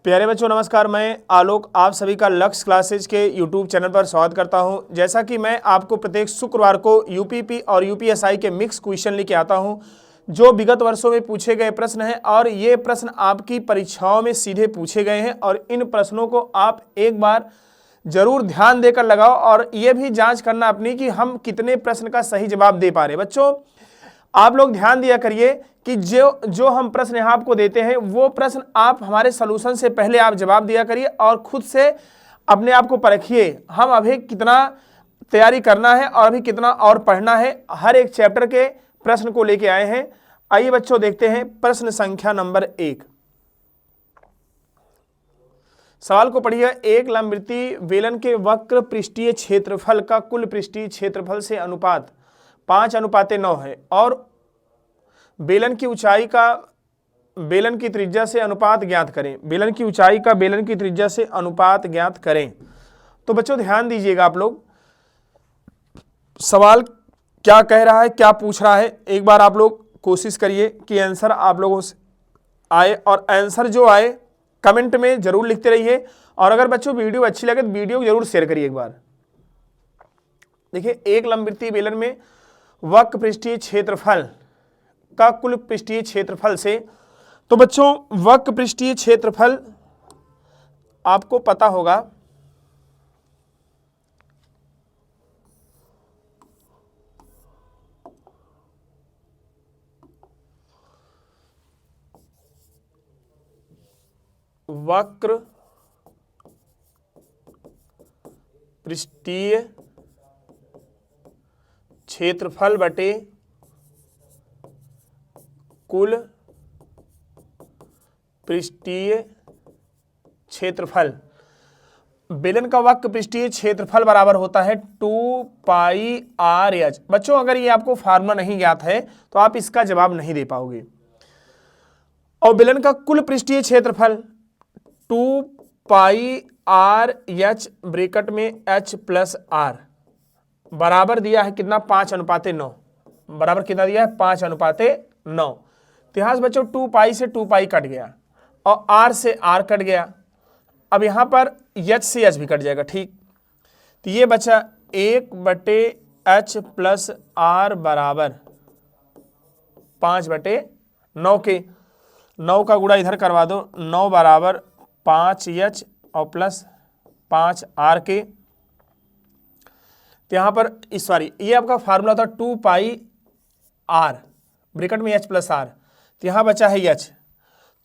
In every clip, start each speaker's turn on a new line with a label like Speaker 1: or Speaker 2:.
Speaker 1: प्यारे बच्चों नमस्कार, मैं आलोक आप सभी का लक्ष्य क्लासेज के यूट्यूब चैनल पर स्वागत करता हूं। जैसा कि मैं आपको प्रत्येक शुक्रवार को यूपीपी और यूपीएसआई के मिक्स क्वेश्चन लेके आता हूं, जो विगत वर्षों में पूछे गए प्रश्न हैं और ये प्रश्न आपकी परीक्षाओं में सीधे पूछे गए हैं और इन प्रश्नों को आप एक बार जरूर ध्यान देकर लगाओ और ये भी जांच करना अपनी कि हम कितने प्रश्न का सही जवाब दे पा रहे। बच्चों आप लोग ध्यान दिया करिए कि जो हम प्रश्न यहाँ आपको देते हैं वो प्रश्न आप हमारे सॉल्यूशन से पहले आप जवाब दिया करिए और खुद से अपने आप को परखिए हम अभी कितना तैयारी करना है और अभी कितना और पढ़ना है। हर एक चैप्टर के प्रश्न को लेके आए हैं। आइए बच्चों देखते हैं प्रश्न संख्या नंबर 1। सवाल को पढ़िए। एक लंबवृत्तीय बेलन के वक्र पृष्ठीय क्षेत्रफल का कुल पृष्ठीय क्षेत्रफल से अनुपात 5:9 है और बेलन की ऊंचाई का बेलन की त्रिज्या से अनुपात ज्ञात करें। बेलन की ऊंचाई का बेलन की त्रिज्या से अनुपात ज्ञात करें। तो बच्चों ध्यान दीजिएगा, आप लोग सवाल क्या कह रहा है, क्या पूछ रहा है, एक बार आप लोग कोशिश करिए कि आंसर आप लोगों से आए और आंसर जो आए कमेंट में जरूर लिखते रहिए। और अगर बच्चों वीडियो अच्छी लगे तो वीडियो को जरूर शेयर करिए। एक बार देखिए, एक लंबवृत्तीय बेलन में वक्र पृष्ठीय क्षेत्रफल का कुल पृष्ठीय क्षेत्रफल से, तो बच्चों वक्र पृष्ठीय क्षेत्रफल आपको पता होगा वक्र पृष्ठीय क्षेत्रफल बटे कुल पृष्ठीय क्षेत्रफल। बेलन का वक्र पृष्ठीय क्षेत्रफल बराबर होता है 2πr(h)। बच्चों अगर ये आपको फार्मूला नहीं ज्ञात है तो आप इसका जवाब नहीं दे पाओगे। और बेलन का कुल पृष्ठीय क्षेत्रफल 2πr(h) ब्रैकेट में h+r बराबर दिया है कितना, 5:9। बराबर कितना दिया है, 5:9। इतिहास बच्चों 2π से 2π कट गया और r से r कट गया। अब यहां पर h से h भी कट जाएगा। ठीक, तो ये बचा 1/h+r बराबर 5/9 के 9 का गुणा इधर करवा दो, 9 बराबर 5h और प्लस 5r के। तो यहां पर ये आपका फार्मूला था 2πr ब्रैकेट में h+r। तो यहां बचा है h,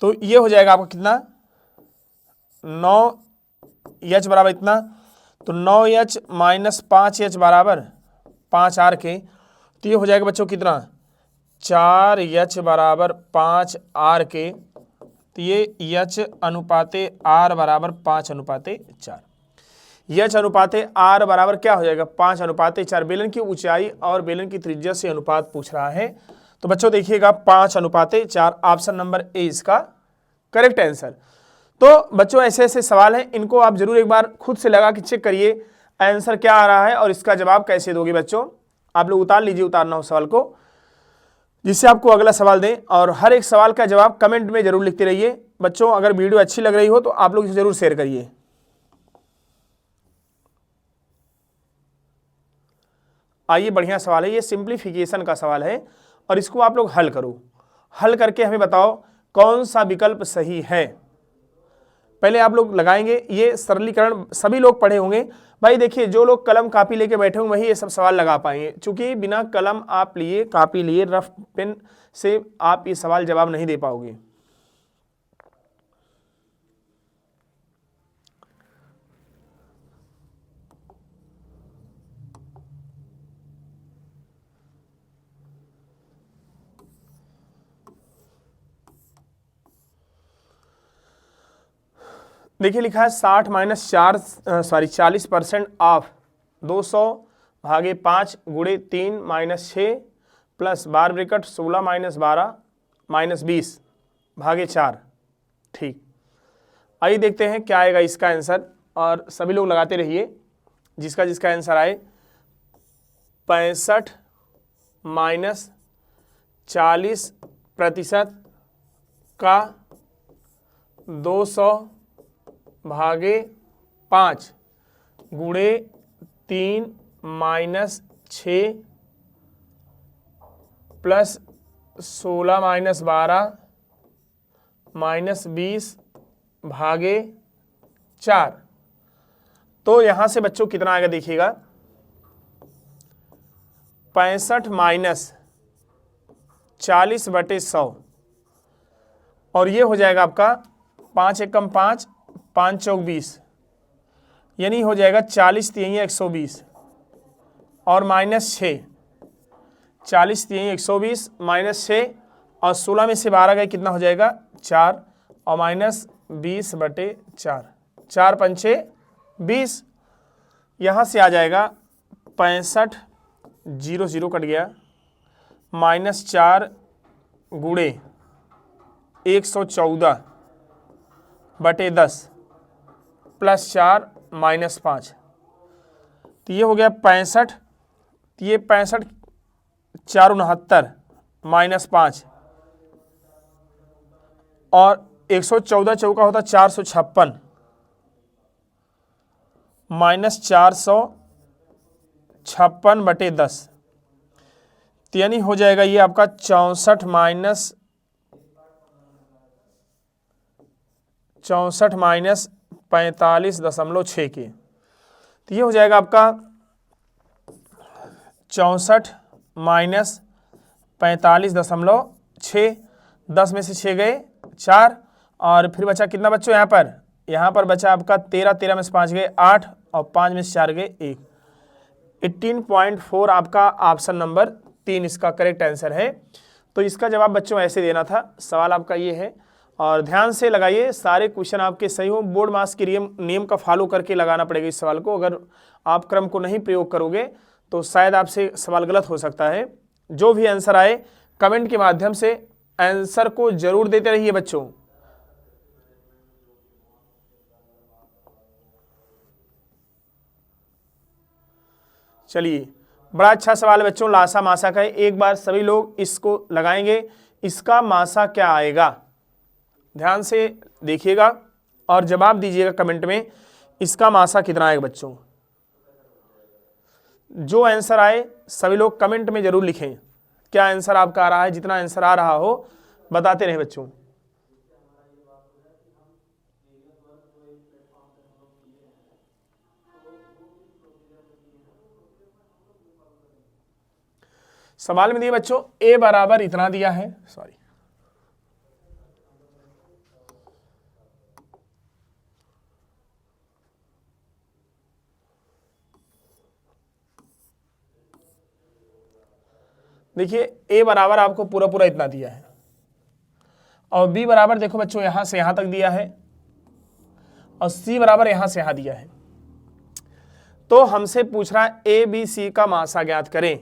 Speaker 1: तो ये हो जाएगा आपका कितना, 9h बराबर इतना, तो 9h माइनस 5h बराबर 5r के। तो ये हो जाएगा बच्चों कितना, 4h बराबर 5r के। तो ये h अनुपाते r बराबर 5:4। h अनुपाते r बराबर क्या हो जाएगा, 5:4। बेलन की ऊंचाई और बेलन की त्रिज्या से अनुपात पूछ रहा है। तो बच्चों देखिएगा 5:4, ऑप्शन नंबर ए इसका करेक्ट आंसर। तो बच्चों ऐसे ऐसे सवाल हैं, इनको आप जरूर एक बार खुद से लगा के चेक करिए आंसर क्या आ रहा है और इसका जवाब कैसे दोगे। बच्चों आप लोग उतार लीजिए, उतारना हो सवाल को, जिससे आपको अगला सवाल दें। और हर एक सवाल का जवाब कमेंट में जरूर लिखते रहिए। बच्चों अगर वीडियो अच्छी लग रही हो तो आप लोग इसे जरूर शेयर करिए। आइए बढ़िया सवाल है, ये सिंप्लीफिकेशन का सवाल है और इसको आप लोग हल करो। हल करके हमें बताओ कौन सा विकल्प सही है। पहले आप लोग लगाएंगे, ये सरलीकरण सभी लोग पढ़े होंगे। भाई देखिए, जो लोग कलम कापी लेके बैठे होंगे वही ये सब सवाल लगा पाएंगे, क्योंकि बिना कलम आप लिए कापी लिए रफ पेन से आप ये सवाल जवाब नहीं दे पाओगे। देखिए लिखा है 40% ऑफ 200/5 × 3 - 6 प्लस 12 ब्रैकेट 16 - 12 - 20/4। ठीक, आइए देखते हैं क्या आएगा इसका आंसर और सभी लोग लगाते रहिए जिसका जिसका आंसर आए। 65 - 40% का 200 भागे 5 गुणे 3 माइनस 6 प्लस 16 माइनस 12 माइनस 20 भागे 4। तो यहां से बच्चों कितना आएगा देखिएगा, 65 माइनस 40/100 और ये हो जाएगा आपका 5 एकम 5, 5 चौक 20, यानी हो जाएगा 40 3 120 और माइनस 6, 40 3 120 माइनस 6 और 16 में से 12 गए कितना हो जाएगा 4 और माइनस 20/4, 4 पंचे 20। यहाँ से आ जाएगा 65, 0 कट गया, माइनस 4 गुणे 114/10 प्लस 4 माइनस 5, तो ये हो गया 65, तो ये 65 4 69 माइनस 5 और 114 चौका होता 456 माइनस 456/10, तो यानी हो जाएगा ये आपका 64 माइनस 45.6 के, तो ये हो जाएगा आपका 64 माइनस 45.6, 10 में से 6 गए 4 और फिर बचा कितना बच्चों यहाँ पर बचा आपका 13, 13 में से 5 गए 8 और 5 में से 4 गए 1, 18.4 आपका ऑप्शन नंबर 3 इसका करेक्ट आंसर है। तो इसका जवाब बच्चों ऐसे देना था, सवाल आपका ये है और ध्यान से लगाइए, सारे क्वेश्चन आपके सही हो। बोर्ड मास के नियम का फॉलो करके लगाना पड़ेगा इस सवाल को, अगर आप क्रम को नहीं प्रयोग करोगे तो शायद आपसे सवाल गलत हो सकता है। जो भी आंसर आए कमेंट के माध्यम से आंसर को जरूर देते रहिए बच्चों। चलिए, बड़ा अच्छा सवाल है बच्चों, लासा मासा का है। एक बार सभी लोग इसको लगाएंगे, इसका मासा क्या आएगा, ध्यान से देखिएगा और जवाब दीजिएगा कमेंट में, इसका मासा कितना आएगा बच्चों। जो आंसर आए सभी लोग कमेंट में जरूर लिखें क्या आंसर आपका आ रहा है। जितना आंसर आ रहा हो बताते रहे बच्चों। सवाल में दिए बच्चों a बराबर इतना दिया है, सॉरी देखिए a बराबर आपको पूरा इतना दिया है और b बराबर देखो बच्चों यहां से यहां तक दिया है और c बराबर यहां से यहां दिया है। तो हमसे पूछ रहा है a b c का मासा ज्ञात करें।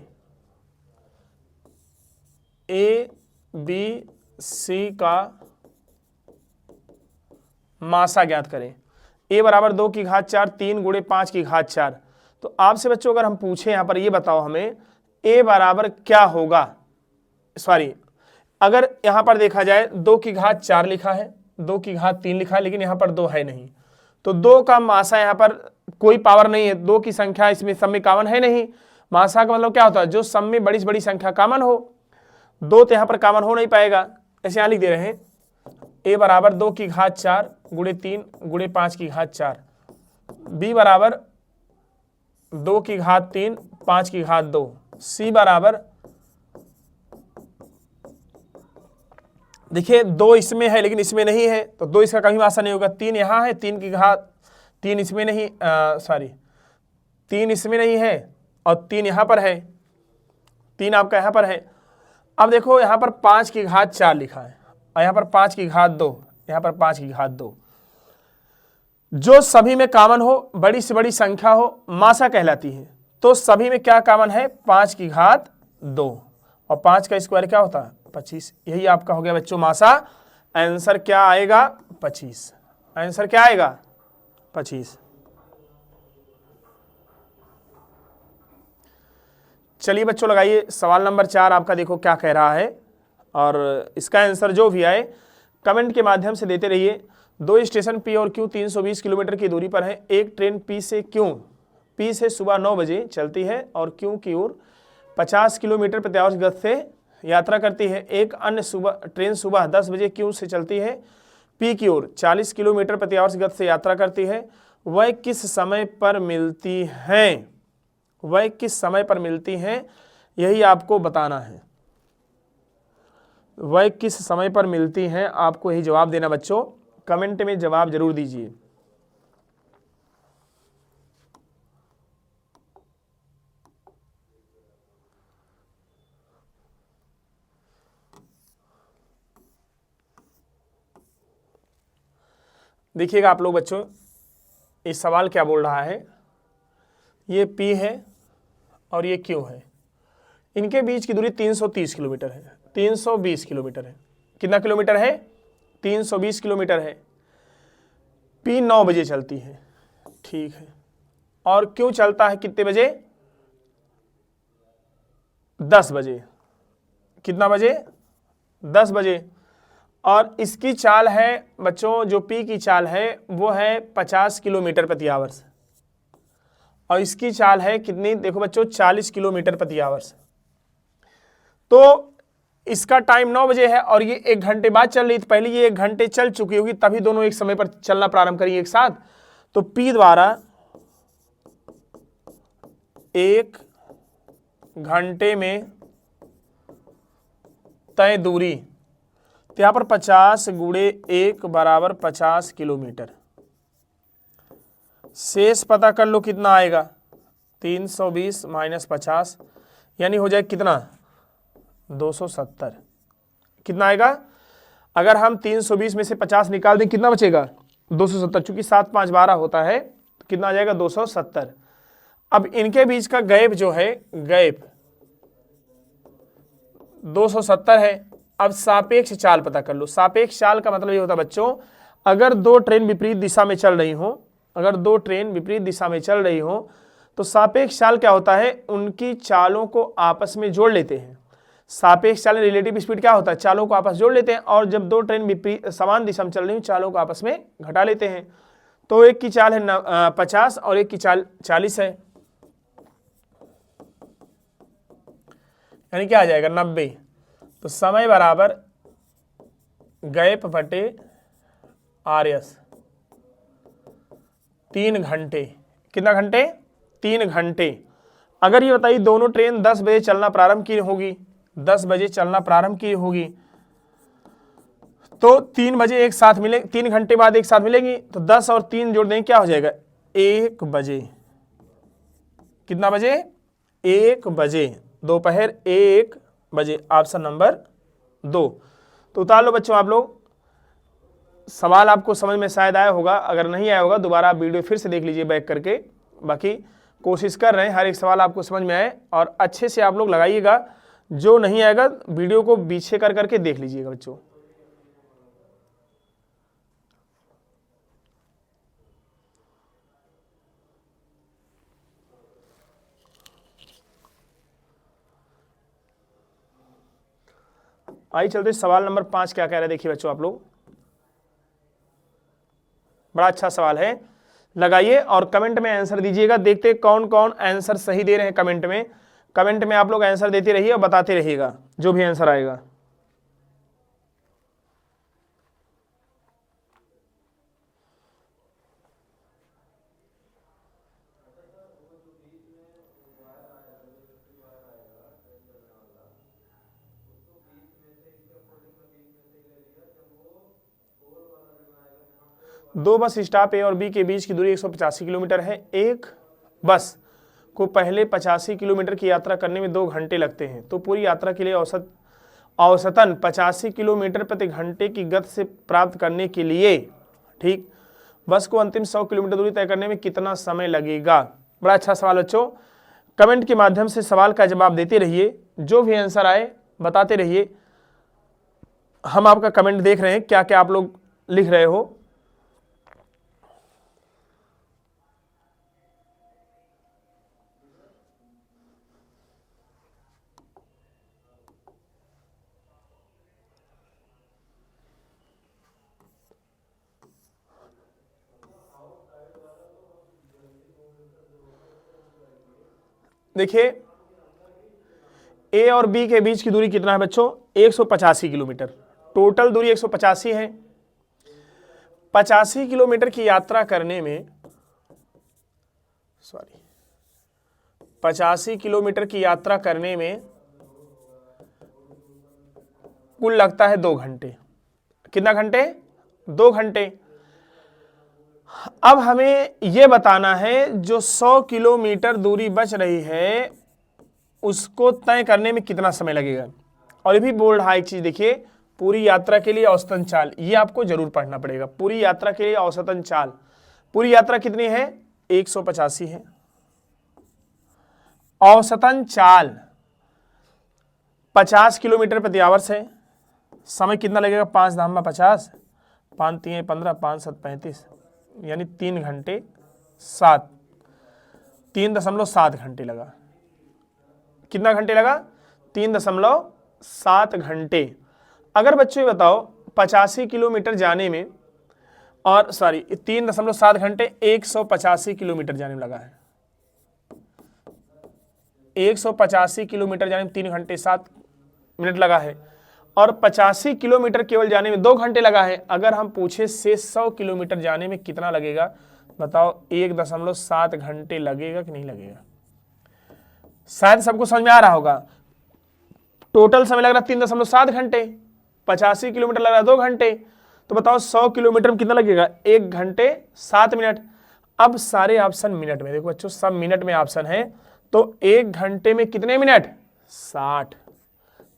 Speaker 1: a b c का मासा ज्ञात करें। a बराबर 2 की घात 4, 3 गुणे 5 की घात 4। तो आपसे बच्चों अगर हम पूछे यहां पर ये बताओ हमें a बराबर क्या होगा, सॉरी अगर यहां पर देखा जाए 2 की घात 4 लिखा है, 2 की घात 3 लिखा है, लेकिन यहां पर 2 है नहीं, तो 2 का मासा यहां पर कोई पावर नहीं है, 2 की संख्या इसमें सब में कॉमन है नहीं। मासा का मतलब क्या होता है, जो सब में बड़ी से बड़ी संख्या कॉमन हो। 2 तो यहां पर कॉमन हो नहीं पाएगा, ऐसे यहां लिख दे रहे हैं a बराबर 2 की घात 4 गुणे 3 गुणे 5 की घात 4, b बराबर 2 की घात 3 5 की घात 2, c बराबर देखिए 2 इसमें है लेकिन इसमें नहीं है, तो 2 इसका कभी मासा नहीं होगा। 3 यहाँ है, 3 की घात 3 इसमें नहीं, सॉरी 3 इसमें नहीं है और 3 यहाँ पर है, 3 आपका यहाँ पर है। अब देखो यहाँ पर 5 की घात 4 लिखा है और यहाँ पर 5 की घात 2, यहाँ पर 5 की घात 2, जो सभी में कॉमन हो, बड़ी से बड़ी संख्या हो, मासा कहलाती है। तो सभी में क्या कॉमन है, 5 की घात 2 और 5 का स्क्वायर क्या होता है 25। यही आपका हो गया बच्चों मासा। आंसर क्या आएगा 25, आंसर क्या आएगा 25। चलिए बच्चों लगाइए सवाल नंबर 4 आपका, देखो क्या कह रहा है और इसका आंसर जो भी आए कमेंट के माध्यम से देते रहिए। दो स्टेशन पी और क्यू 320 किलोमीटर की दूरी पर है। एक ट्रेन पी से सुबह 9 बजे चलती है और क्यू की ओर 50 किलोमीटर प्रति आवर्स गति से यात्रा करती है। एक अन्य ट्रेन सुबह 10 बजे क्यू से चलती है, पी की ओर 40 किलोमीटर प्रति आवर्स गति से यात्रा करती है। वह किस समय पर मिलती हैं? वह किस समय पर मिलती हैं, यही आपको बताना है। वह किस समय पर मिलती हैं, आपको यही जवाब देना बच्चों। कमेंट में जवाब जरूर दीजिए। देखिएगा आप लोग बच्चों, इस सवाल क्या बोल रहा है। ये P है और ये Q है, इनके बीच की दूरी 330 किलोमीटर है, 320 किलोमीटर है। कितना किलोमीटर है? 320 किलोमीटर है। P 9 बजे चलती है, ठीक है, और Q चलता है कितने बजे? 10 बजे। कितना बजे? 10 बजे। और इसकी चाल है बच्चों, जो P की चाल है वो है 50 किलोमीटर प्रति आवर्स, और इसकी चाल है कितनी? देखो बच्चों 40 किलोमीटर प्रति आवर्स। तो इसका टाइम 9 बजे है और ये 1 घंटे बाद चल रही थी। पहले ये 1 घंटे चल चुकी होगी, तभी दोनों एक समय पर चलना प्रारंभ करेंगे एक साथ। तो P द्वारा 1 घंटे में तय दूरी, तो यहां पर 50 गुणे 1 बराबर 50 किलोमीटर। शेष पता कर लो कितना आएगा, 320 माइनस 50, यानी हो जाए कितना? 270। कितना आएगा? अगर हम 320 में से 50 निकाल दें कितना बचेगा? 270। चूंकि 7 5 12 होता है, तो कितना आ जाएगा? 270। अब इनके बीच का गैप जो है, गैप 270 है। अब सापेक्ष चाल पता कर लो। सापेक्ष चाल का मतलब ये होता है बच्चों, अगर दो ट्रेन विपरीत दिशा में चल रही हो, अगर दो ट्रेन विपरीत दिशा में चल रही हो, तो सापेक्ष चाल क्या होता है? उनकी चालों को आपस में जोड़ लेते हैं। सापेक्ष चाल रिलेटिव स्पीड क्या होता है? चालों को आपस जोड़ लेते हैं, और जब दो ट्रेन विपरीत समान दिशा में चल रही हो, चालों को आपस में घटा लेते हैं। तो एक की चाल है 50 और एक की चाल 40 है, यानी क्या आ जाएगा? 90। तो समय बराबर गैप बटे RS, 3 घंटे। कितना घंटे? 3 घंटे। अगर ये बताइए दोनों ट्रेन 10 बजे चलना प्रारंभ की होगी, 10 बजे चलना प्रारंभ की होगी, तो 3 बजे एक साथ मिले, 3 घंटे बाद एक साथ मिलेगी, तो 10 और 3 जोड़ देंगे, क्या हो जाएगा? 1 बजे। कितना बजे? 1 बजे, दोपहर 1 बजे। Option number 2। तो उतार लो बच्चों आप लोग। सवाल आपको समझ में शायद आया होगा, अगर नहीं आया होगा दोबारा आप वीडियो फिर से देख लीजिए बैक करके। बाकी कोशिश कर रहे हैं हर एक सवाल आपको समझ में आए, और अच्छे से आप लोग लगाइएगा। जो नहीं आएगा वीडियो को पीछे कर करके देख लीजिएगा बच्चों। आइए चलते सवाल नंबर 5 क्या कह रहे हैं, देखिए बच्चों आप लोग। बड़ा अच्छा सवाल है, लगाइए और कमेंट में आंसर दीजिएगा। देखते कौन कौन आंसर सही दे रहे हैं कमेंट में। कमेंट में आप लोग आंसर देते रहिए और बताते रहिएगा जो भी आंसर आएगा। दो बस स्टॉप ए और बी के बीच की दूरी 185 किलोमीटर है। एक बस को पहले 85 किलोमीटर की यात्रा करने में 2 घंटे लगते हैं, तो पूरी यात्रा के लिए औसतन 85 किलोमीटर प्रति घंटे की गति से प्राप्त करने के लिए, ठीक, बस को अंतिम 100 किलोमीटर दूरी तय करने में कितना समय लगेगा? बड़ा अच्छा सवाल बच्चों। कमेंट के माध्यम से सवाल का जवाब देते रहिए, जो भी आंसर आए बताते रहिए। हम आपका कमेंट देख रहे हैं, क्या क्या आप लोग लिख रहे हो। देखिए ए और बी के बीच की दूरी कितना है बच्चों? 185 किलोमीटर। टोटल दूरी 185 है। 85 किलोमीटर की यात्रा करने में 85 किलोमीटर की यात्रा करने में कुल लगता है 2 घंटे। कितना घंटे? 2 घंटे। अब हमें यह बताना है जो 100 किलोमीटर दूरी बच रही है उसको तय करने में कितना समय लगेगा। और ये भी बोल रहा है एक चीज, देखिए पूरी यात्रा के लिए औसतन चाल, ये आपको जरूर पढ़ना पड़ेगा। पूरी यात्रा के लिए औसतन चाल, पूरी यात्रा कितनी है? 185 है। औसतन चाल 50 किलोमीटर प्रति आवर्स है। समय कितना लगेगा? 5 धाम 50, 5 3 15, 5 7 35, यानी 3 घंटे 3.7 घंटे लगा। कितना घंटे लगा? 3.7 घंटे। अगर बच्चों ये बताओ 85 किलोमीटर जाने में, और 3.7 घंटे 185 किलोमीटर जाने में लगा है। 185 किलोमीटर जाने में 3 घंटे 7 मिनट लगा है, और 85 किलोमीटर केवल जाने में 2 घंटे लगा है। अगर हम पूछे से 100 किलोमीटर जाने में कितना लगेगा, बताओ 1.7 घंटे लगेगा कि नहीं लगेगा? शायद सबको समझ में आ रहा होगा। टोटल समय लग रहा है 3.7 घंटे, 85 किलोमीटर लग रहा है 2 घंटे, तो बताओ 100 किलोमीटर में कितना लगेगा? 1 घंटे 7 मिनट। अब सारे ऑप्शन मिनट में, देखो बच्चों सब मिनट में ऑप्शन है, तो 1 घंटे में कितने मिनट? 60।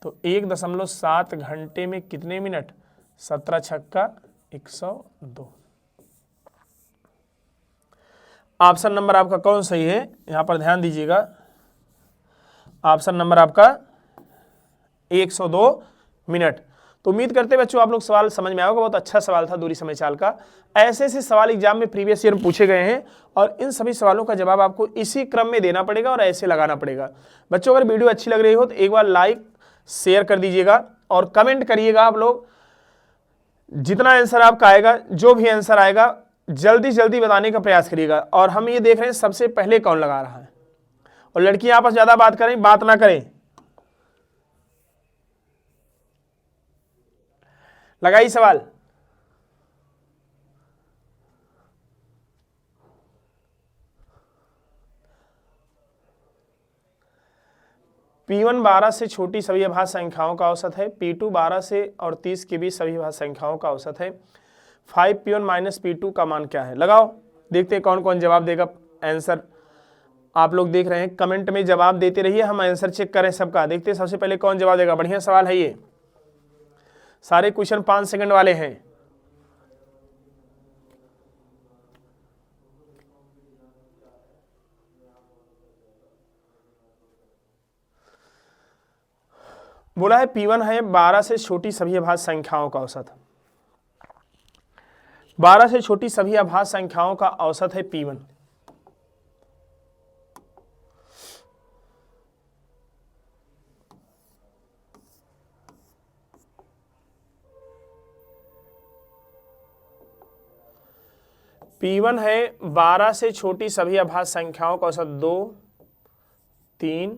Speaker 1: तो 1.7 घंटे में कितने मिनट? 17 छक्का 102। ऑप्शन नंबर आपका कौन सही है? यहां पर ध्यान दीजिएगा। ऑप्शन नंबर आपका 102 मिनट। तो उम्मीद करते हैं बच्चों आप लोग सवाल समझ में आएगा। बहुत अच्छा सवाल था दूरी समय चाल का। ऐसे ऐसे सवाल एग्जाम में प्रीवियस ईयर में पूछे गए हैं, और इन सभी सवालों का जवाब आपको इसी क्रम में देना पड़ेगा और ऐसे लगाना पड़ेगा। बच्चों अगर वीडियो अच्छी लग रही हो तो एक बार लाइक शेयर कर दीजिएगा और कमेंट करिएगा। आप लोग जितना आंसर आपका आएगा, जो भी आंसर आएगा जल्दी जल्दी बताने का प्रयास करिएगा। और हम ये देख रहे हैं सबसे पहले कौन लगा रहा है। और लड़कियां आपस ज्यादा बात करें, बात ना करें। लगाइए सवाल। P1 12 से छोटी सभी अभाज्य संख्याओं का औसत है। P2 12 से और 30 के बीच सभी अभाज्य संख्याओं का औसत है। 5P1 माइनस P2 का मान क्या है? लगाओ, देखते हैं कौन कौन जवाब देगा। आंसर आप लोग देख रहे हैं, कमेंट में जवाब देते रहिए, हम आंसर चेक करें सबका। देखते हैं सबसे पहले कौन जवाब देगा। बढ़िया सवाल है ये, सारे क्वेश्चन 5 सेकंड वाले हैं। बोला है P1 है 12 से छोटी सभी अभाज्य संख्याओं का औसत। 12 से छोटी सभी अभाज्य संख्याओं का औसत है P1। P1 है 12 से छोटी सभी अभाज्य संख्याओं का औसत 2, 3,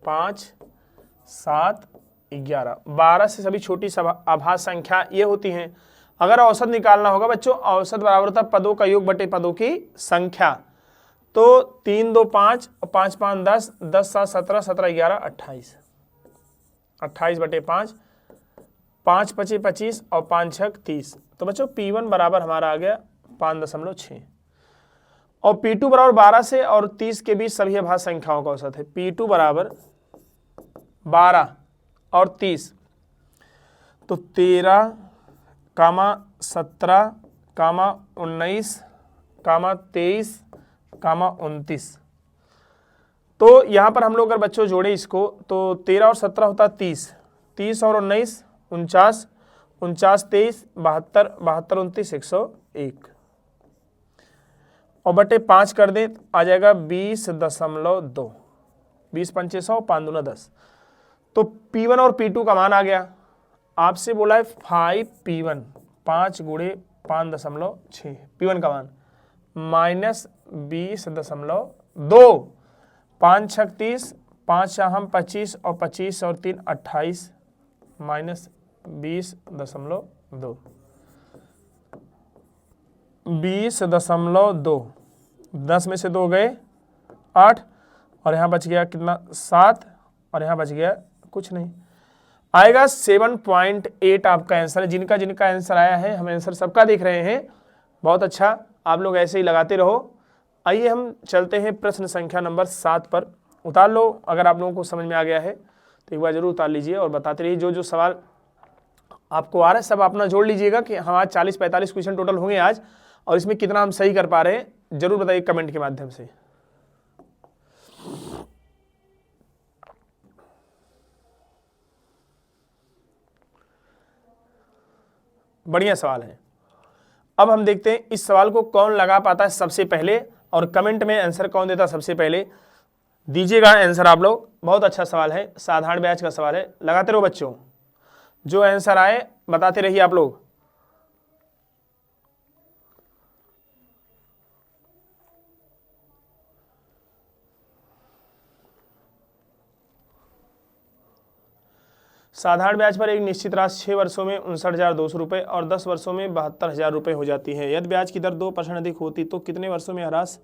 Speaker 1: 5, 7, 11। 12 से सभी छोटी अभाज्य संख्या ये होती हैं। अगर औसत निकालना होगा बच्चों, औसत बराबर होता है पदों का योग बटे पदों की संख्या। तो 3 2 5 और 5 5 10, 10 7 17, 17 11 28, 28 बटे 5, 5 5 25 और 5 6 30। तो बच्चों P1 बराबर हमारा आ गया 5.6। और P2 बराबर 12 से और 30 के बीच सभी अभाज्य संख्याओं का औसत है। P2 बराबर 12 और 30, तो 13, 17, 19, 23, 29। तो यहां पर हम लोग अगर बच्चों जोड़े इसको, तो 13 और 17 होता 30, 30 और 19 49, 49 23 72, 72 29 101, और बटे 5 कर दें आ जाएगा 20.2, 20 पंचे 100, 5 दूना 10। तो P1 और P2 का मान आ गया। आपसे बोला है 5P1, 5 गुणे 5.6 P1 का मान, माइनस 20.2 5 छक 30, 5 हम 25 और 25 और 3 28 माइनस 20.2, 20.2, 10 में से 2 गए 8 और यहाँ बच गया कितना 7 और यहाँ बच गया कुछ नहीं, आएगा 7.8 आपका आंसर है। जिनका जिनका आंसर आया है, हम आंसर सबका देख रहे हैं, बहुत अच्छा, आप लोग ऐसे ही लगाते रहो। आइए हम चलते हैं प्रश्न संख्या नंबर 7 पर। उतार लो, अगर आप लोगों को समझ में आ गया है तो एक बार जरूर उतार लीजिए और बताते रहिए। जो जो सवाल आपको आ रहा है सब अपना जोड़ लीजिएगा कि हम आज 40-45 क्वेश्चन टोटल होंगे आज, और इसमें कितना हम सही कर पा रहे हैं जरूर बताइए कमेंट के माध्यम से। बढ़िया सवाल है। अब हम देखते हैं इस सवाल को कौन लगा पाता है सबसे पहले, और कमेंट में आंसर कौन देता सबसे पहले, दीजिएगा आंसर आप लोग। बहुत अच्छा सवाल है, साधारण ब्याज का सवाल है, लगाते रहो बच्चों, जो आंसर आए बताते रहिए आप लोग। साधारण ब्याज पर एक निश्चित राशि 6 वर्षों में 59,200 रुपये और 10 वर्षों में 72,000 रुपये हो जाती है। यदि ब्याज की दर 2% अधिक होती तो कितने वर्षों में यह राशि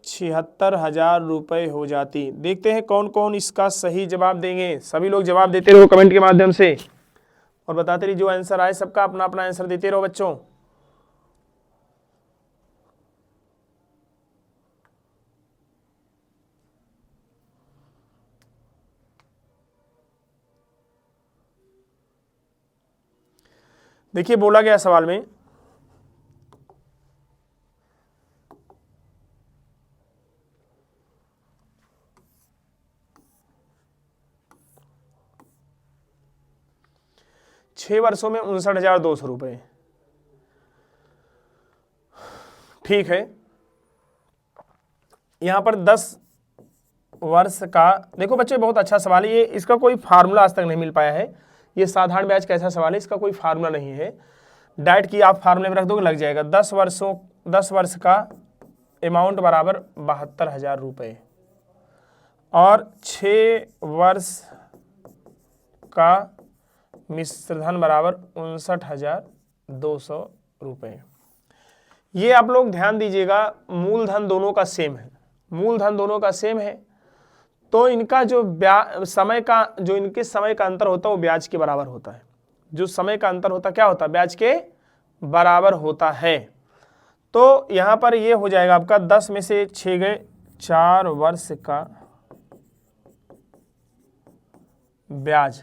Speaker 1: 76,000 रुपये हो जाती। देखते हैं कौन कौन इसका सही जवाब देंगे। सभी लोग जवाब देते रहो कमेंट के माध्यम से और बताते रहिए। जो आंसर आए सबका अपना अपना आंसर देते रहो बच्चों। देखिए बोला गया सवाल में, छह वर्षों में 59,200 रुपये, ठीक है। यहां पर 10 वर्ष का, देखो बच्चे बहुत अच्छा सवाल है ये, इसका कोई फार्मूला आज तक नहीं मिल पाया है। ये साधारण ब्याज कैसा सवाल है, इसका कोई फार्मूला नहीं है। डायरेक्ट की आप फार्मूले में रख दोगे लग जाएगा। 10 वर्ष का अमाउंट बराबर 72,000 रुपये और 6 वर्ष का मिश्रधन बराबर 59,200 रुपये। ये आप लोग ध्यान दीजिएगा, मूलधन दोनों का सेम है, मूलधन दोनों का सेम है, तो इनका जो समय का, जो इनके समय का अंतर होता है वो ब्याज के बराबर होता है। जो समय का अंतर होता क्या होता है, ब्याज के बराबर होता है। तो यहां पर ये हो जाएगा आपका 10 में से 6 गए 4 वर्ष का ब्याज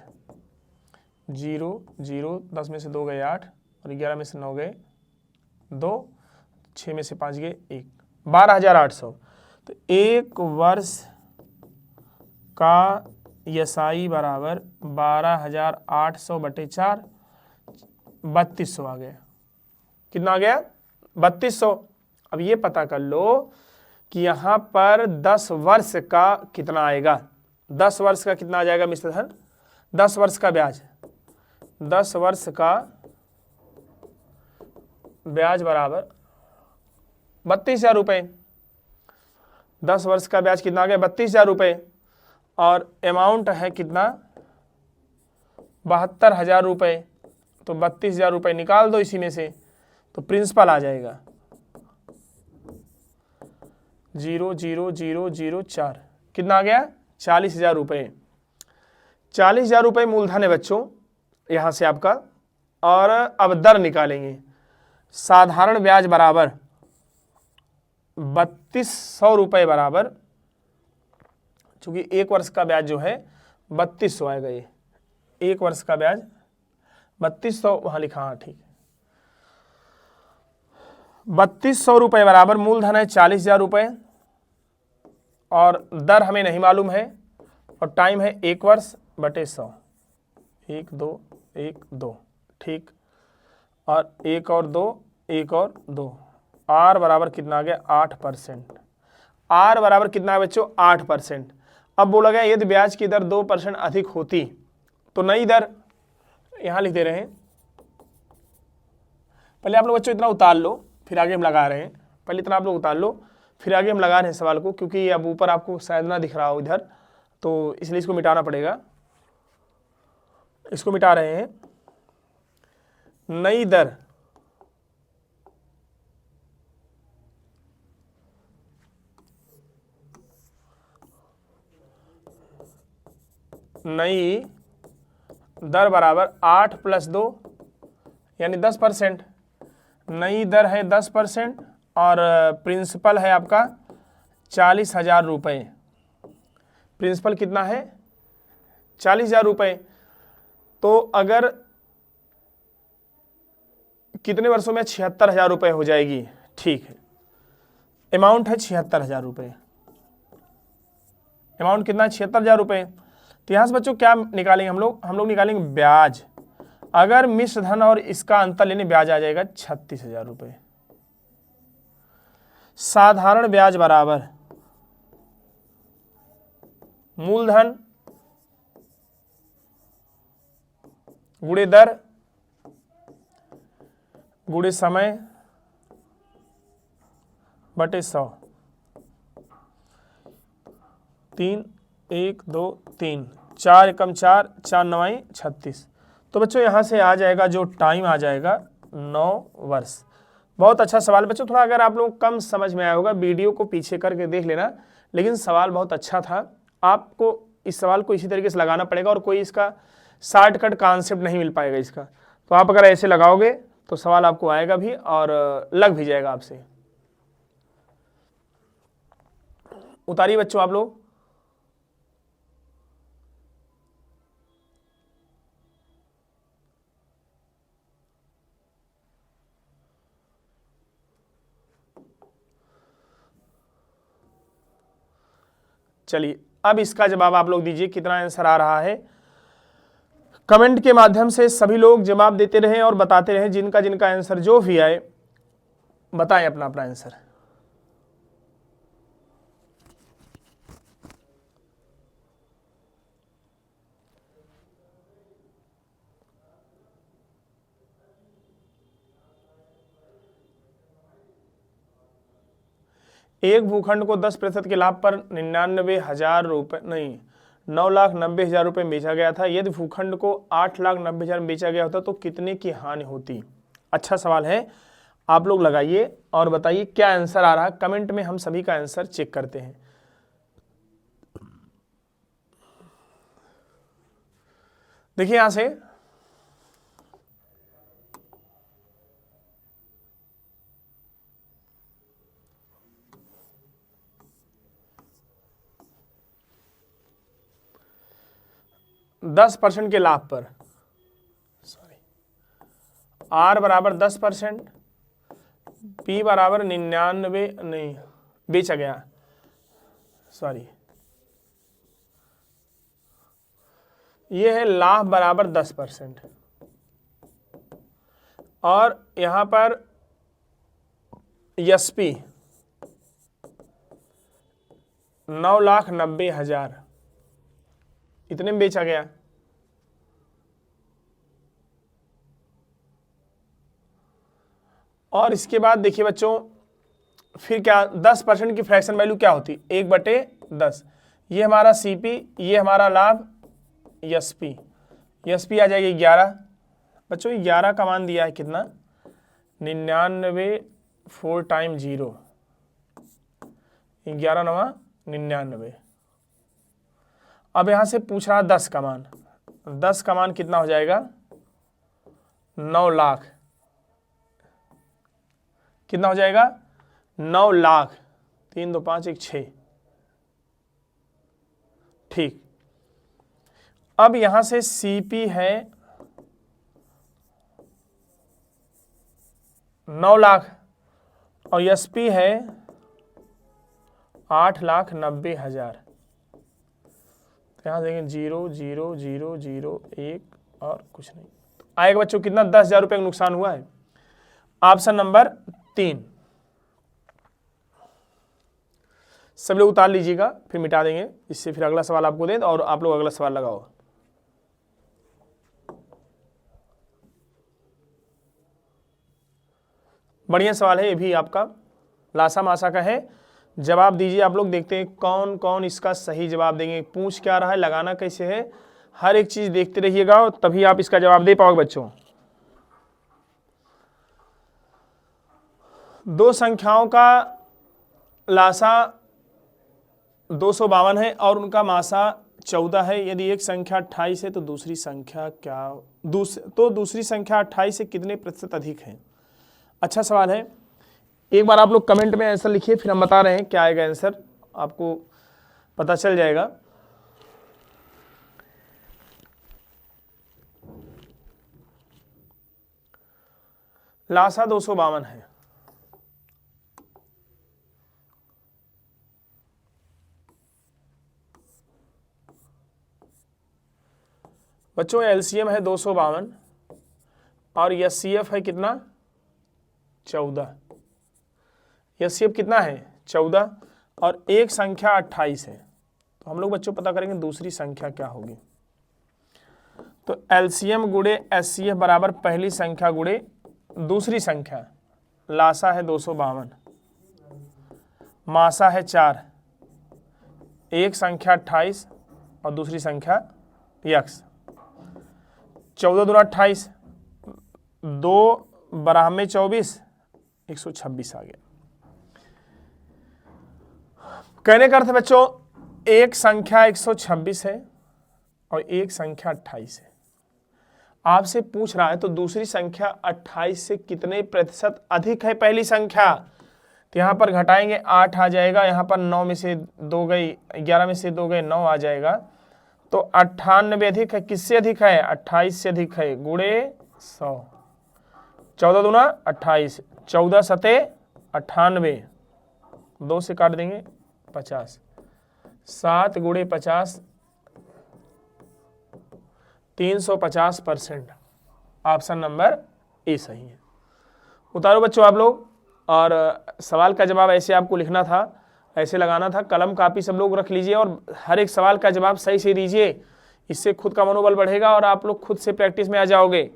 Speaker 1: 0 0, 10 में से 2 गए 8 और 11 में से 9 गए 2, 6 में से 5 गए 1, 12,800। तो 1 वर्ष का एसआई बराबर 12,800 बटे 4, 3200 आ गया। कितना आ गया 3200। अब ये पता कर लो कि यहां पर 10 वर्ष का कितना आएगा। 10 वर्ष का कितना आ जाएगा मिश्रधन, 10 वर्ष का ब्याज, 10 वर्ष का ब्याज बराबर 32,000 रुपये। 10 वर्ष का ब्याज कितना आ गया 32,000 रुपये और अमाउंट है कितना 72,000 रुपये। तो 32,000 रुपये निकाल दो इसी में से, तो प्रिंसिपल आ जाएगा 0,0,0,0,4। कितना आ गया 40,000 रुपये। 40,000 रुपये मूलधन है बच्चों यहां से आपका। और अब दर निकालेंगे। साधारण ब्याज बराबर 3200 रुपये बराबर, चूंकि 1 वर्ष का ब्याज जो है 3200 आएगा। ये 1 वर्ष का ब्याज 3200 वहां लिखा, हाँ ठीक है। 3200 रुपये बराबर मूलधन है 40,000 रुपये और दर हमें नहीं मालूम है और टाइम है 1 वर्ष बटे 100, 1 2 1 2, ठीक। और 1 और 2 1 और 2, आर बराबर कितना आ गया 8%। आर बराबर कितना है बच्चों 8%। अब बोला गया यदि ब्याज की दर 2% अधिक होती तो नई दर, यहां लिख दे रहे हैं। पहले आप लोग बच्चों इतना उतार लो, फिर आगे हम लगा रहे हैं। पहले इतना आप लोग उतार लो फिर आगे हम लगा रहे हैं सवाल को, क्योंकि अब ऊपर आपको शायद ना दिख रहा हो इधर, तो इसलिए इसको मिटाना पड़ेगा। इसको मिटा रहे हैं। नई दर नई दर बराबर 8 + 2 यानी 10%। नई दर है 10% और प्रिंसिपल है आपका 40,000 रुपये। प्रिंसिपल कितना है? 40,000 रुपये। तो अगर कितने वर्षों में? 76,000 रुपये हो जाएगी। ठीक है, अमाउंट है 76,000 रुपये। अमाउंट कितना है? 76,000 रुपये। तो यहाँ से बच्चों क्या निकालेंगे हम लोग निकालेंगे ब्याज। अगर मिश्र धन और इसका अंतर लेने ब्याज आ जाएगा 36,000 रुपये। साधारण ब्याज बराबर मूलधन गुणे दर गुणे समय बटे 100। 3 1 2 3 4 एकम 4 4 9 36। तो बच्चों यहाँ से आ जाएगा जो टाइम आ जाएगा 9 वर्ष। बहुत अच्छा सवाल बच्चों। थोड़ा अगर आप लोग कम समझ में आया होगा, वीडियो को पीछे करके देख लेना, लेकिन सवाल बहुत अच्छा था। आपको इस सवाल को इसी तरीके से लगाना पड़ेगा और कोई इसका शॉर्टकट कॉन्सेप्ट नहीं मिल पाएगा इसका। तो आप अगर ऐसे लगाओगे तो सवाल आपको आएगा भी और लग भी जाएगा आपसे। उतारिए बच्चों आप लोग। चलिए अब इसका जवाब आप लोग दीजिए, कितना आंसर आ रहा है। कमेंट के माध्यम से सभी लोग जवाब देते रहें और बताते रहें। जिनका जिनका आंसर जो भी आए बताएं अपना अपना आंसर। एक भूखंड को 10% के लाभ पर 99,000 रुपये नहीं 9,90,000 रुपये में बेचा गया था। यदि भूखंड को 8,90,000 में बेचा गया होता तो कितने की हानि होती? अच्छा सवाल है। आप लोग लगाइए और बताइए क्या आंसर आ रहा है। कमेंट में हम सभी का आंसर चेक करते हैं। देखिए यहां से %10 के लाभ पर, R बराबर 10%, P बराबर 99 नहीं बेचा गया, ये है लाभ बराबर 10%। और यहां पर SP 9,90,000 इतने में बेचा गया। और इसके बाद देखिए बच्चों फिर क्या 10% की फ्रैक्शन वैल्यू क्या होती? 1/10। ये हमारा CP, ये हमारा लाभ SP आ जाएगी 11। बच्चों 11 का मान दिया है कितना? 99 4 टाइम 0 11 9 99। अब यहां से पूछ रहा 10 का मान। 10 का मान कितना हो जाएगा? 9 लाख। कितना हो जाएगा? 9 लाख। 3 2 5 1 6। ठीक। अब यहां से CP है 9 लाख और SP है 8,90,000। यहां देखें 0 0 0 0 1 और कुछ नहीं आएगा बच्चों। कितना? 10,000 रुपये का नुकसान हुआ है। Option number 3। सब लोग उतार लीजिएगा, फिर मिटा देंगे इससे। फिर अगला सवाल आपको दे और आप लोग अगला सवाल लगाओ। बढ़िया सवाल है ये भी आपका, लासा मासा का है। जवाब दीजिए आप लोग, देखते हैं कौन कौन इसका सही जवाब देंगे। पूछ क्या रहा है, लगाना कैसे है, हर एक चीज देखते रहिएगा और तभी आप इसका जवाब दे पाओगे बच्चों। दो संख्याओं का लासा 252 है और उनका मासा 14 है। यदि एक संख्या 28 है तो दूसरी संख्या दूसरी संख्या 28 से कितने प्रतिशत अधिक है। अच्छा सवाल है, एक बार आप लोग कमेंट में आंसर लिखिए, फिर हम बता रहे हैं क्या आएगा आंसर, आपको पता चल जाएगा। लासा 252 है। बच्चों एलसीएम है 252 और एचसीएफ है कितना 14। एचसीएफ कितना है 14 और एक संख्या 28 है। तो हम लोग बच्चों पता करेंगे दूसरी संख्या क्या होगी। तो एलसीएम गुणे एचसीएफ बराबर पहली संख्या गुणे दूसरी संख्या। लासा है 252, मासा है 4, एक संख्या 28 और दूसरी संख्या यक्स। 14 दूना 28, 2 12 में 24, 126 आ गया। कहने का अर्थ है बच्चों एक संख्या 126 है और एक संख्या 28 है। आपसे पूछ रहा है तो दूसरी संख्या 28 से कितने प्रतिशत अधिक है पहली संख्या। तो यहां पर घटाएंगे 8 आ जाएगा, यहां पर 9 में से 2 गई, 11 में से 2 गए 9 आ जाएगा। तो 98 अधिक है, किससे अधिक है 28 से अधिक है, गुणे 100। 14 दूना 28, 14 सते 98, 2 से काट देंगे 50, 7 गुणे 50 350%। ऑप्शन नंबर ए सही है। उतारो बच्चों आप लोग, और सवाल का जवाब ऐसे आपको लिखना था, ऐसे लगाना था। कलम कापी सब लोग रख लीजिए और हर एक सवाल का जवाब सही से दीजिए, इससे खुद का मनोबल बढ़ेगा और आप लोग खुद से प्रैक्टिस में आ जाओगे।